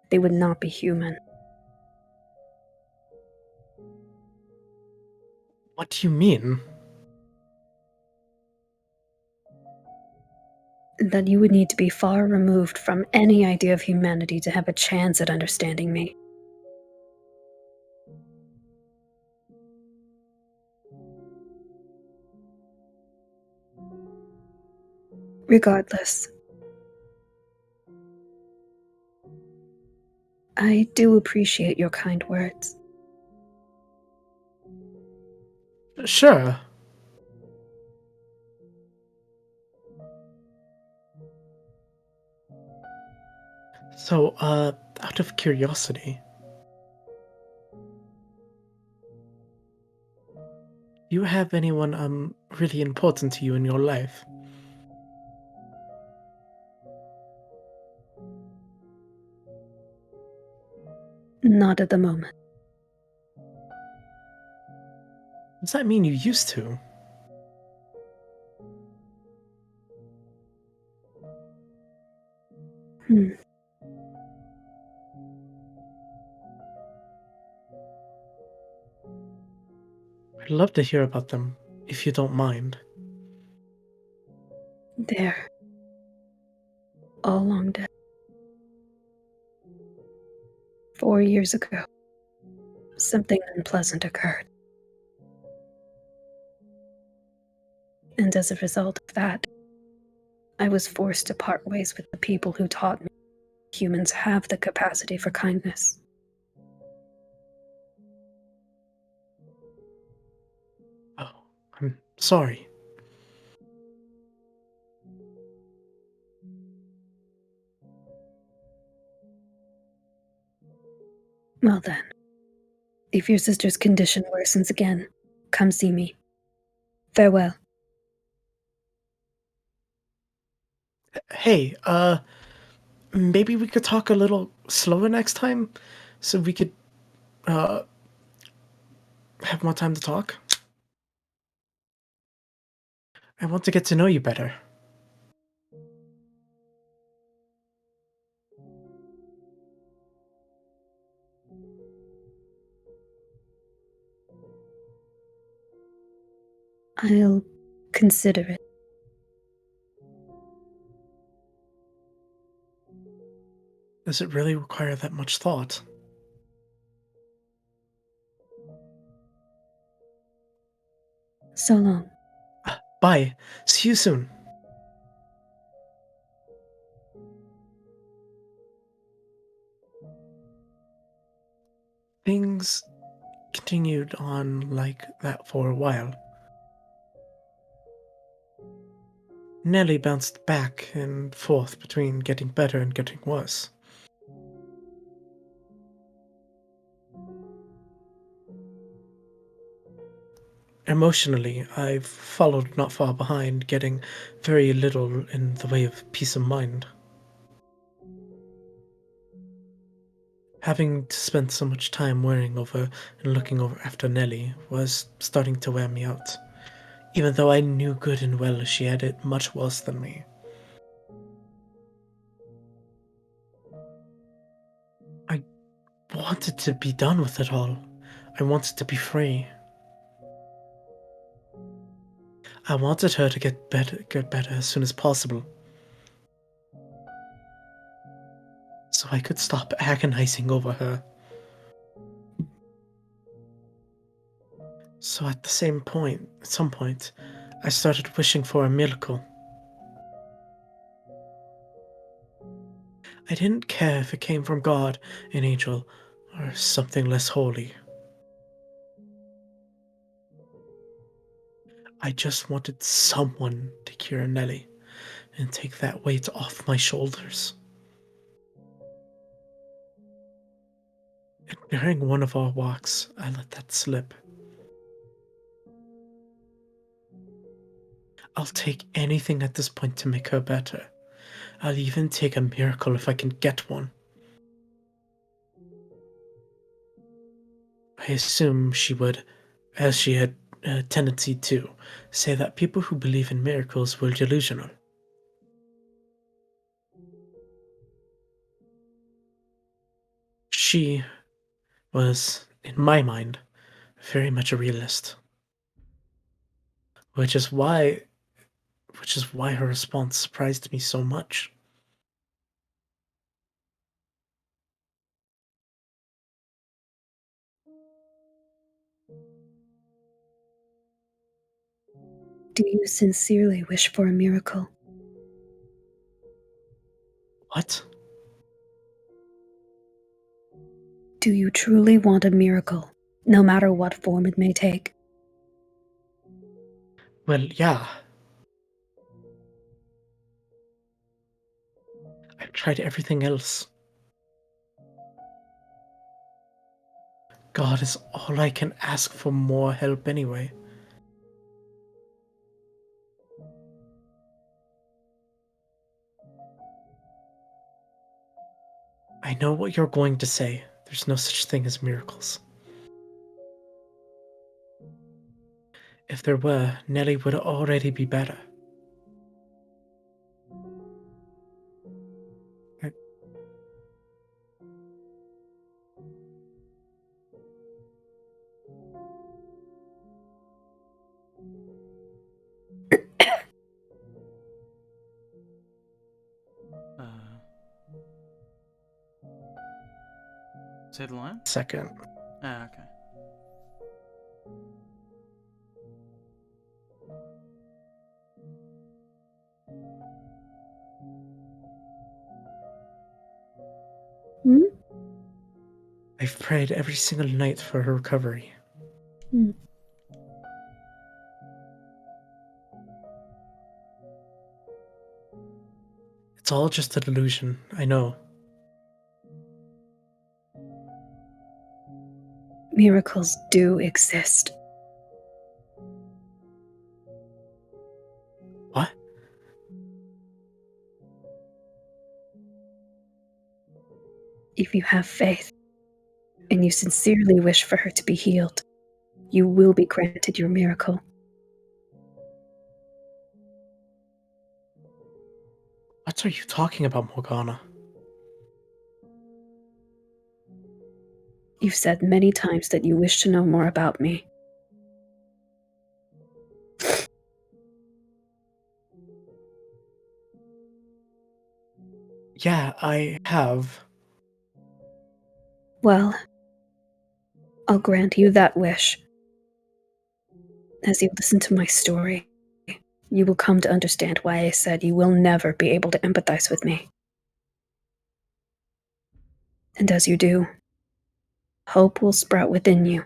they would not be human. What do you mean? That you would need to be far removed from any idea of humanity to have a chance at understanding me. Regardless, I do appreciate your kind words. Sure. So, out of curiosity, do you have anyone, really important to you in your life? Not at the moment. Does that mean you used to? Hmm. I'd love to hear about them, if you don't mind. They're all long dead. 4 years ago, something unpleasant occurred. And as a result of that, I was forced to part ways with the people who taught me humans have the capacity for kindness. Oh, I'm sorry. Well then, if your sister's condition worsens again, come see me. Farewell. Hey, maybe we could talk a little slower next time? So we could, uh, have more time to talk? I want to get to know you better. I'll consider it. Does it really require that much thought? So long. Bye. See you soon. Things continued on like that for a while. Nellie bounced back and forth between getting better and getting worse. Emotionally, I followed not far behind, getting very little in the way of peace of mind. Having to spend so much time worrying over and looking over after Nellie was starting to wear me out, even though I knew good and well she had it much worse than me. I wanted to be done with it all. I wanted to be free. I wanted her to get better as soon as possible, so I could stop agonizing over her. So at some point, I started wishing for a miracle. I didn't care if it came from God, an angel, or something less holy. I just wanted someone to cure Nellie and take that weight off my shoulders. And during one of our walks, I let that slip. I'll take anything at this point to make her better. I'll even take a miracle if I can get one. I assume she would, as she had a tendency to, say that people who believe in miracles were delusional. she was, in my mind, very much a realist. Which is why her response surprised me so much. Do you sincerely wish for a miracle? What? Do you truly want a miracle, no matter what form it may take? Well, yeah. I've tried everything else. God is all I can ask for more help anyway. I know what you're going to say. There's no such thing as miracles. If there were, Nellie would already be better. Say the line? Second. Ah, okay. Hmm? I've prayed every single night for her recovery. Hmm. It's all just a delusion, I know. Miracles do exist. What? If you have faith, and you sincerely wish for her to be healed, you will be granted your miracle. What are you talking about, Morgana? You've said many times that you wish to know more about me. Yeah, I have. Well, I'll grant you that wish. As you listen to my story, you will come to understand why I said you will never be able to empathize with me. And as you do, hope will sprout within you.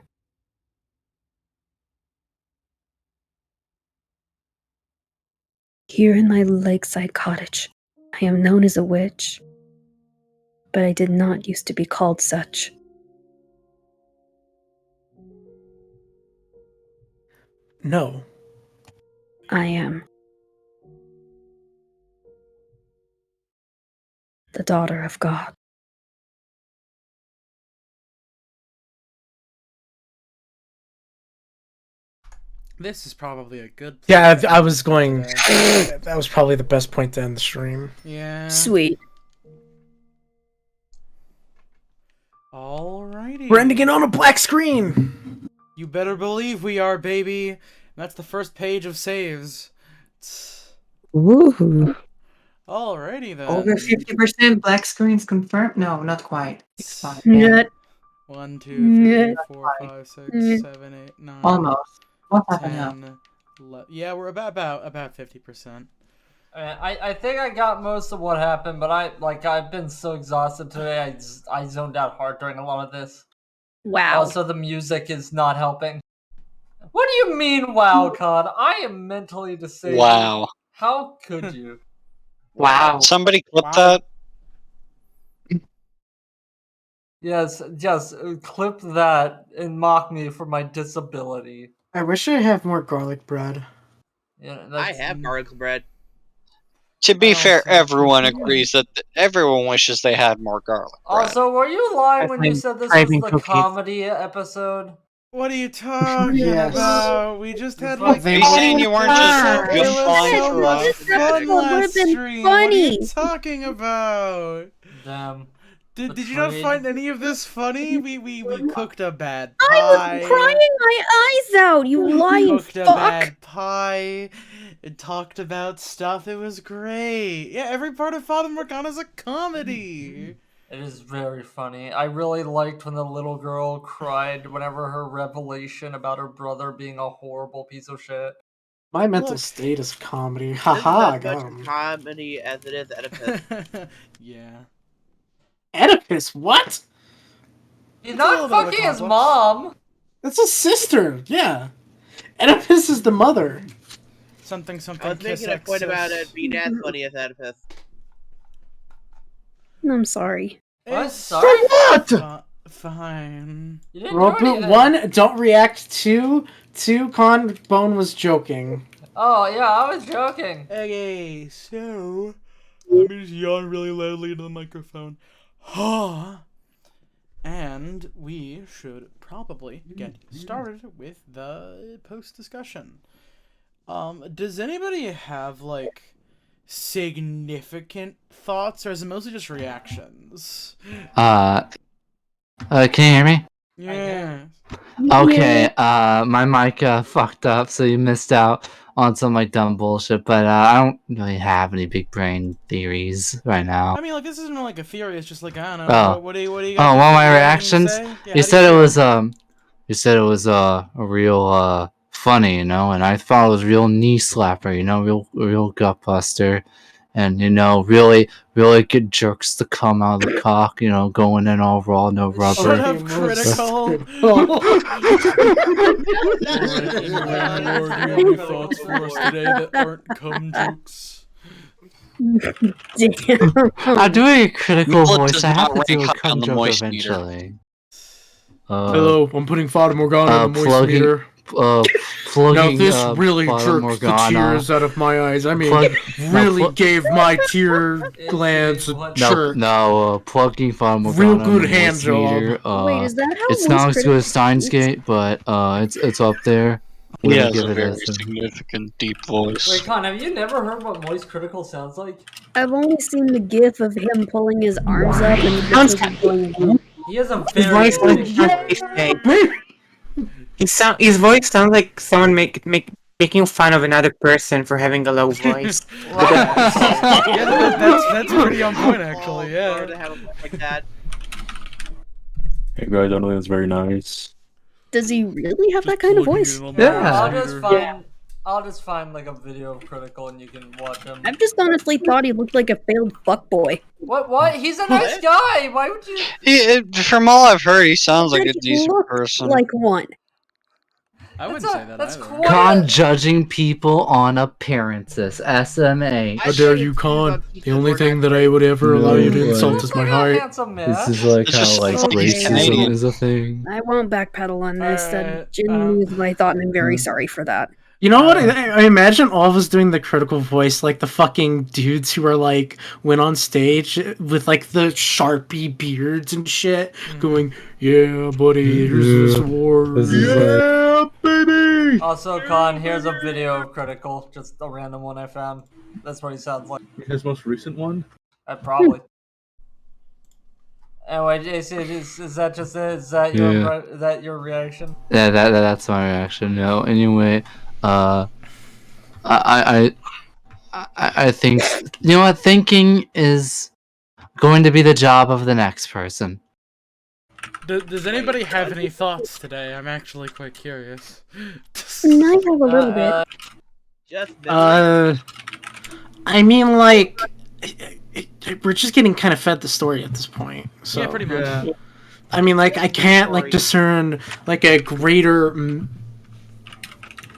Here in my lakeside cottage, I am known as a witch, but I did not used to be called such. No. I am the daughter of God. This is probably a good place Yeah, to I end was going. today. That was probably the best point to end the stream. Yeah. Sweet. Alrighty. We're ending it on a black screen! You better believe we are, baby. That's the first page of saves. Ooh. Alrighty then. Over 50% black screens confirmed? No, not quite. 6-5. Nut. 1, 2, 3, Nut. 4, 5, 6, Mm. 7, 8, 9, Almost. What happened now? 10, 11. Yeah, we're about 50%. I think I got most of what happened, but I've been so exhausted today. I zoned out hard during a lot of this. Wow. Also, the music is not helping. What do you mean, wow, Con? I am mentally disabled. Wow. How could you? Wow. Somebody clip Wow. that. Yes, clip that and mock me for my disability. I wish I had more garlic bread. Yeah, I have garlic bread. To be I fair, also- everyone agrees that everyone wishes they had more garlic bread. Also, were you lying when you Definitely said this was craving the cookies. comedy episode? What are you talking Yes. about? We just had Fuck, like they Are you saying you weren't just It was flying so through much life? fun last stream. What are you talking about? Damn. Did you not betrayed. find any of this funny? We cooked a bad I pie. was crying my eyes out, you lying Cooked a fuck! bad pie. It talked about stuff. It was great. Yeah, every part of Fata Morgana's a comedy. It is very funny. I really liked when the little girl cried whenever her revelation about her brother being a horrible piece of shit. My mental Look. state is comedy. This is Haha, as got much him. comedy as it is Oedipus. Yeah. Oedipus, what? He's It's a little not bit of a fucking his complex. mom! That's his sister, yeah. Oedipus is the mother. Something I was making a point about it being as funny as Oedipus. I'm sorry. What? It's Sorry? What? fine. You didn't do anything. One, don't react. Two, Con Bone was joking. Oh, yeah, I was joking. Okay, so let me just yawn really loudly into the microphone. And we should probably get started with the post discussion. Does anybody have like significant thoughts, or is it mostly just reactions? Can you hear me? Yeah. Okay, my mic fucked up, so you missed out on some like dumb bullshit, but I don't really have any big brain theories right now. I mean, like, this isn't like a theory, it's just like, I don't know, Oh. what do you Oh, got? one of my anything to reactions? say? Yeah, how You do said it feel? was a real funny, you know, and I thought it was real knee slapper, you know, real gut buster, and you know, really good jerks to come out of the cock, you know, going in all raw, no rubber. Shut up, critical! Alright, Lord, do you have any thoughts for us today that aren't cum jokes? Damn. I'm doing a critical Millet voice. does I have not to do rank a high on cum the joke moist meter. eventually. Hello, I'm putting Fata Morgana in the moist plugging- meter. Plugging, Now this really Fata jerks Morgana. the tears out of my eyes. I mean, Plug- really no, gave my tear glands a chirk. plugging Fata Morgana Real in good the hand moist job. meter. Wait, is that how It's voice not as good as critics Steins speak? Gate, but it's up there. I'm He gonna has give a it very a significant deep voice. Wait, Con, have you never heard what moist critical sounds like? I've only seen the gif of him pulling his arms up and Sounds going. He has a his very voice sounds his voice sounds like someone making fun of another person for having a low voice. Yeah, that's pretty on point, actually, yeah. To have a voice like that. Hey guys, I don't think that's very nice. Does he really have that kind of voice? I'll just find like a video of critical and you can watch him. I've just honestly thought he looked like a failed fuckboy. What? He's a nice guy. Why would you? From all I've heard, he sounds like a He decent looked person. like one. I wouldn't say that That's either. quite Con judging people on appearances. SMA. How dare you, Con? The only thing that I would ever allow you to insult is my height. This is like It's how just like like he's racism Canadian. is a thing. I won't backpedal on this. That Alright, genuinely is my thought, and I'm very sorry for that. You know what? I imagine all of us doing the critical voice, like the fucking dudes who are like went on stage with like the Sharpie beards and shit, going, "Yeah, buddy, here's this award. Yeah, baby." Also, Con, here's a video of critical, just a random one I found. That's what he sounds like. His most recent one? Probably. Anyway, JC, is that just it? Is that your reaction? Yeah, that's my reaction. No, anyway, I think you know what thinking is going to be the job of the next person. Does anybody have any thoughts today? I'm actually quite curious. I have a little bit. Just I mean, like, we're just getting kind of fed the story at this point. So Yeah, pretty much. I mean, like, I can't like discern like a greater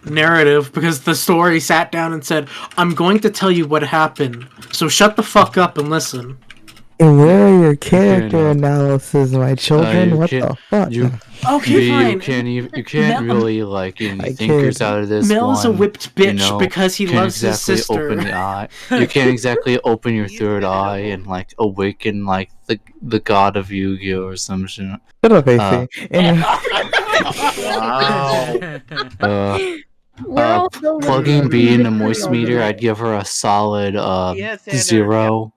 narrative because the story sat down and said, "I'm going to tell you what happened, so shut the fuck up and listen." Where are your character analysis, my children? What can't- the fuck? Okay, fine. You can't really like get any I thinkers can't. out of this. Mel is a one, whipped you bitch know, because he can't loves his exactly sister. Open the eye. You can't exactly open your third eye and like awaken like the god of Yu-Gi-Oh or some shit. Shut up, AC. We're all still Plugging living B in the in moist the meter, world. I'd give her a solid Yes, Xander, 0.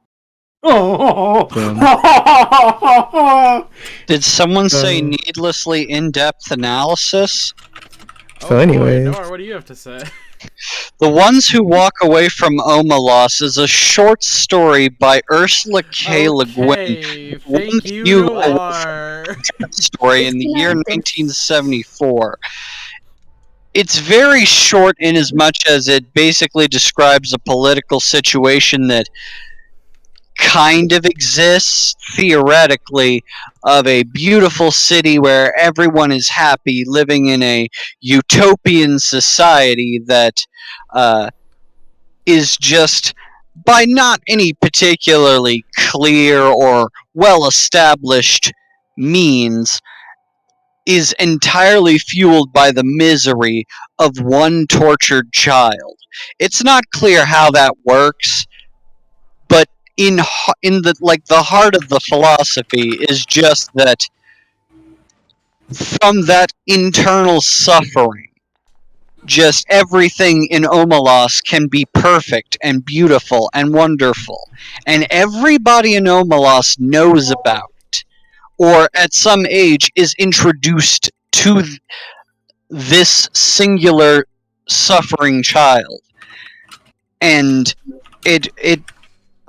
Did someone say needlessly in-depth analysis? So Oh boy, anyways. Noir, what do you have to say? The Ones Who Walk Away from Omelas is a short story by Ursula K. Le Guin. Okay, Won thank the you, Hugo Award Noir. for that story in the year 1974. It's very short in as much as it basically describes a political situation that kind of exists theoretically, of a beautiful city where everyone is happy living in a utopian society that is just by not any particularly clear or well established means is entirely fueled by the misery of one tortured child. It's not clear how that works, but in the the heart of the philosophy is just that from that internal suffering, just everything in Omelas can be perfect and beautiful and wonderful, and everybody in Omelas knows about it, or at some age is introduced to this singular suffering child, and it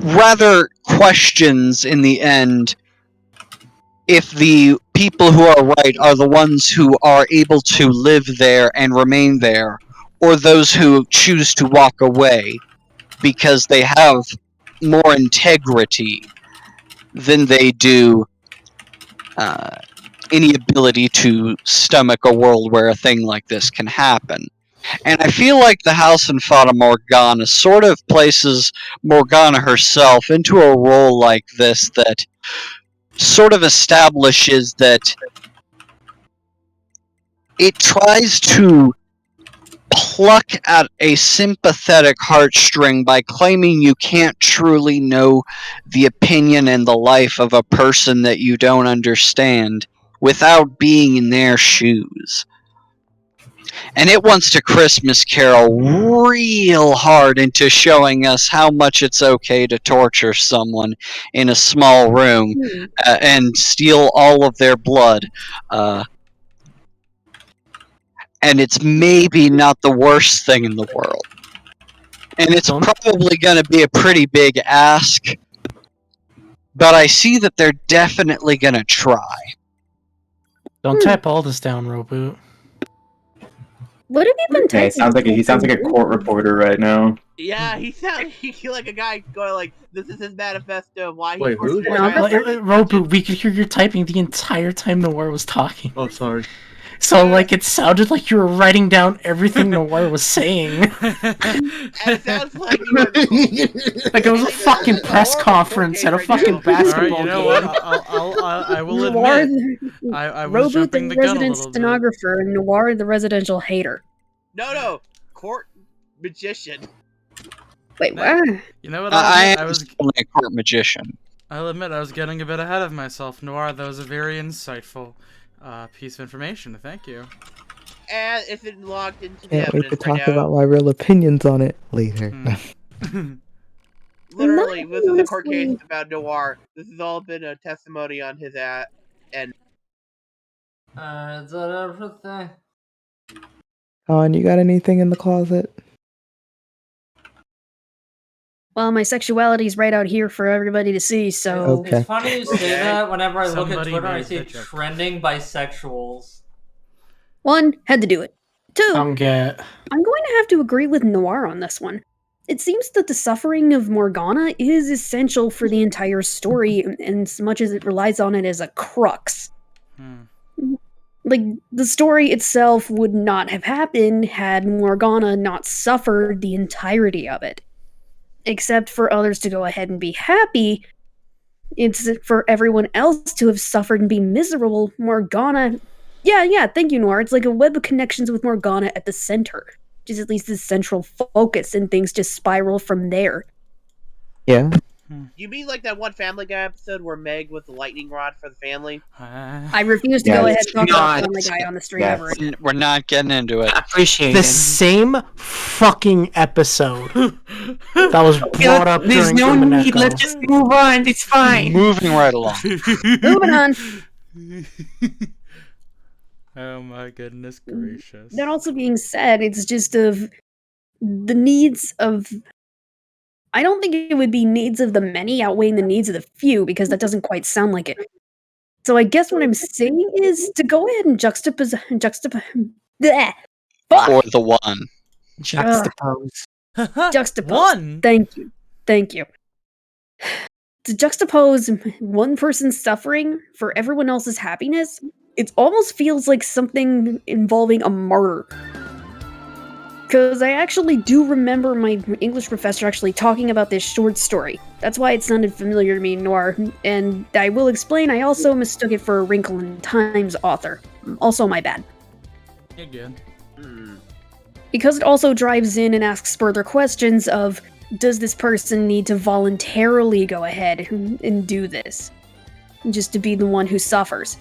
rather questions in the end if the people who are right are the ones who are able to live there and remain there, or those who choose to walk away because they have more integrity than they do any ability to stomach a world where a thing like this can happen. And I feel like the House in Fata Morgana sort of places Morgana herself into a role like this that sort of establishes that it tries to pluck at a sympathetic heartstring by claiming you can't truly know the opinion and the life of a person that you don't understand without being in their shoes. And it wants to Christmas Carol real hard into showing us how much it's okay to torture someone in a small room and steal all of their blood. And it's maybe not the worst thing in the world. And it's probably going to be a pretty big ask, but I see that they're definitely going to try. Don't type all this down, Roboot. What have you been typing? Yeah, he sounds like a court reporter right now. Yeah, he sounds like a guy going like, "This is his manifesto of why he." Roboot, we could hear you typing the entire time Noir was talking. Oh, sorry. So, like, it sounded like you were writing down everything Noir was saying. It sounds like you were like it was a fucking press conference at a fucking basketball you know game. what? I will Noir, admit, I was Roboot jumping the the gun a resident little bit. stenographer, and Noir the residential hater. No, court magician. Wait, what? You know what? I I was only a court magician. I'll admit I was getting a bit ahead of myself. Noir, that was a very insightful piece of information. Thank you. And it's been logged into the Can't wait to evidence right talk now. about my real opinions on it later. Literally, this is a court case about Noir. This has all been a testimony on his end. Is that everything? Oh, and you got anything in the closet? Well, my sexuality's right out here for everybody to see, so... It's funny you say that whenever I look at Twitter I see made that trending bisexuals. 1, had to do it. 2, I'm going to have to agree with Noir on this one. It seems that the suffering of Morgana is essential for the entire story, in as much as it relies on it as a crux. Like, the story itself would not have happened had Morgana not suffered the entirety of it. Except for others to go ahead and be happy, it's for everyone else to have suffered and be miserable. Morgana... Yeah, thank you, Noir. It's like a web of connections with Morgana at the center. Just at least the central focus, and things just spiral from there. Yeah. You mean like that one Family Guy episode where Meg was the lightning rod for the family? I refuse to Yeah, go ahead it's and talk about not- Family Guy on the stream yeah, ever again. We're not getting into it. I appreciate The it. same fucking episode that was brought up There's during no need. Kumaneko. Let's just move on. It's fine. Moving right along. Moving on. Oh my goodness gracious. That also being said, it's just of the needs of. I don't think it would be needs of the many outweighing the needs of the few, because that doesn't quite sound like it. So I guess what I'm saying is to go ahead and bleh. Fuck! Or the one. Juxtapose. Juxtapose. One. Thank you. Thank you. To juxtapose one person's suffering for everyone else's happiness, it almost feels like something involving a martyr. Because I actually do remember my English professor actually talking about this short story. That's why it sounded familiar to me, Noir. And I will explain, I also mistook it for a Wrinkle in Time's author. Also my bad. Again. Because it also drives in and asks further questions of, does this person need to voluntarily go ahead and do this? Just to be the one who suffers?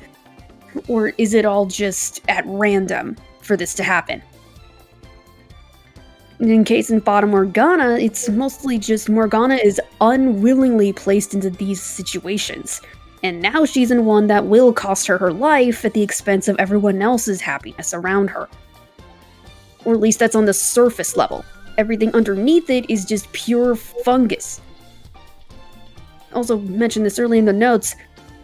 Or is it all just at random for this to happen? In case in Fata Morgana, it's mostly just Morgana is unwillingly placed into these situations. And now she's in one that will cost her her life at the expense of everyone else's happiness around her. Or at least that's on the surface level. Everything underneath it is just pure fungus. Also mentioned this early in the notes,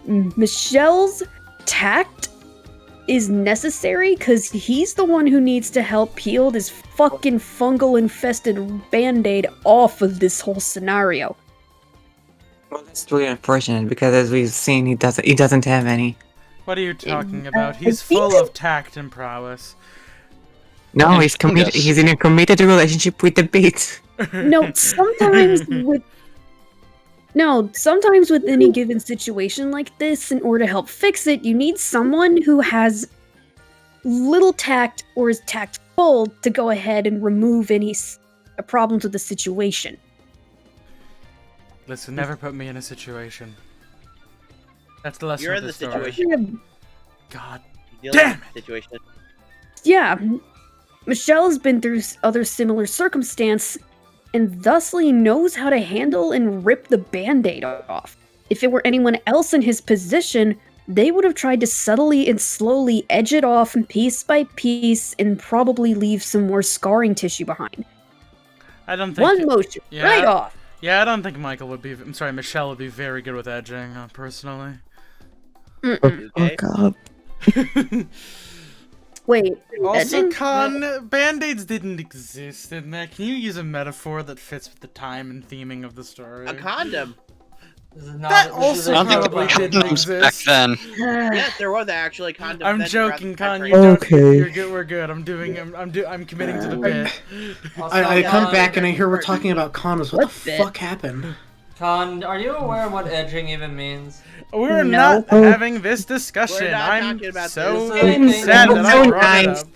Michelle's tact is necessary because he's the one who needs to help peel this fucking fungal infested band-aid off of this whole scenario. Well, that's really unfortunate because as we've seen, he doesn't have any. What are you talking about? He's full of tact and prowess. No, he's committed. He's in a committed relationship with the beat. No, sometimes with any given situation like this, in order to help fix it, you need someone who has little tact or is tactful to go ahead and remove any problems with the situation. Listen, never put me in a situation. That's the lesson You're of in the story. situation. God You're damn in the situation. Yeah, Michelle has been through other similar circumstance and thusly knows how to handle and rip the band-aid off. If it were anyone else in his position, they would have tried to subtly and slowly edge it off piece by piece and probably leave some more scarring tissue behind. I don't think One motion, right off. Yeah, I don't think Michael would be. I'm sorry, Michelle would be very good with edging, personally. Okay. God. Wait. Also, edging? Con, band-aids didn't exist in that. Can you use a metaphor that fits with the time and theming of the story? A condom. That also I don't think probably there were didn't condoms back exist. then. Yes, there was actually condoms. I'm then joking, throughout Con. the You time don't. Okay. You're good. We're good. I'm committing to the bit. I come back and I hear we're talking about condoms. What the bit? fuck happened? Con, are you aware of what edging even means? We're No. not having this discussion. We're not I'm talking about so this. sad that I So brought it nice. up.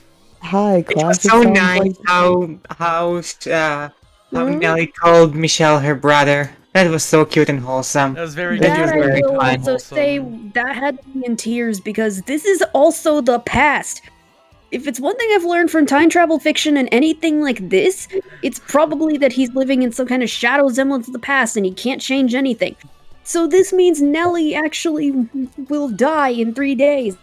Hi, It was class. so nice how Nelly called Michelle her brother. That was so cute and wholesome. That was very That good. is That I very will fun. also say that had me in tears because this is also the past. If it's one thing I've learned from time travel fiction and anything like this, it's probably that he's living in some kind of shadow semblance of the past and he can't change anything. So this means Nellie actually will die in 3 days.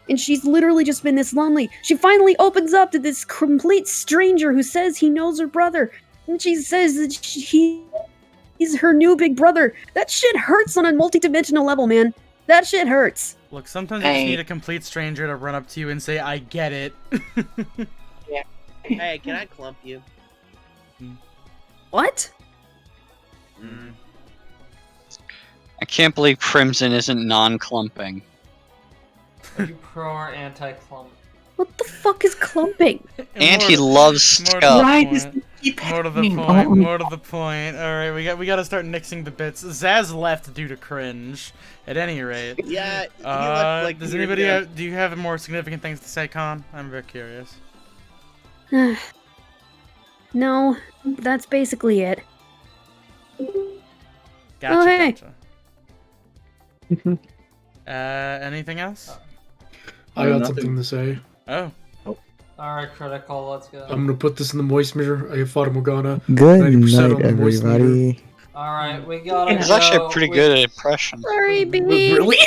And she's literally just been this lonely. She finally opens up to this complete stranger who says he knows her brother. And she says that he's her new big brother. That shit hurts on a multi-dimensional level, man. That shit hurts. Look, sometimes you just need a complete stranger to run up to you and say, I get it. Hey, can I clump you? What? I can't believe Crimson isn't non-clumping. Are you pro or anti-clump? What the fuck is clumping? And he loves more to stuff. Why the does point. it keep More to the happening? point. Oh, More to the point. All right, we got to start nixing the bits. Zaz left due to cringe. At any rate. Yeah, he left like does years anybody ago. do you have more significant things to say, Con? I'm very curious. No, that's basically it. Gotcha, hey. gotcha. Anything else? I got something to say. Oh. Alright, critical, let's go. I'm gonna put this in the moist meter. I have Fata Morgana. Good 90% night, on the moist meter. everybody. Alright, we gotta It's go. actually a pretty good impression. Sorry, baby. Really?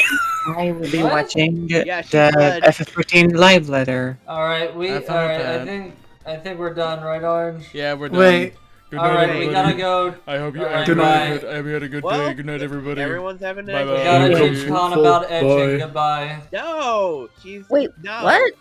I will be What? watching the Yeah, she said- FF14 live letter. Alright, Have fun with that. I think we're done, right, Orange? Yeah, we're done. Wait. Good night, Alright, everybody. we gotta go. I hope you, Alright, Good night. I hope you had a good Well, day. Good night, everybody. Everyone's having a Bye-bye. We gotta Welcome teach to Con full about edging. bye. Goodbye. No, she's Wait, no. what?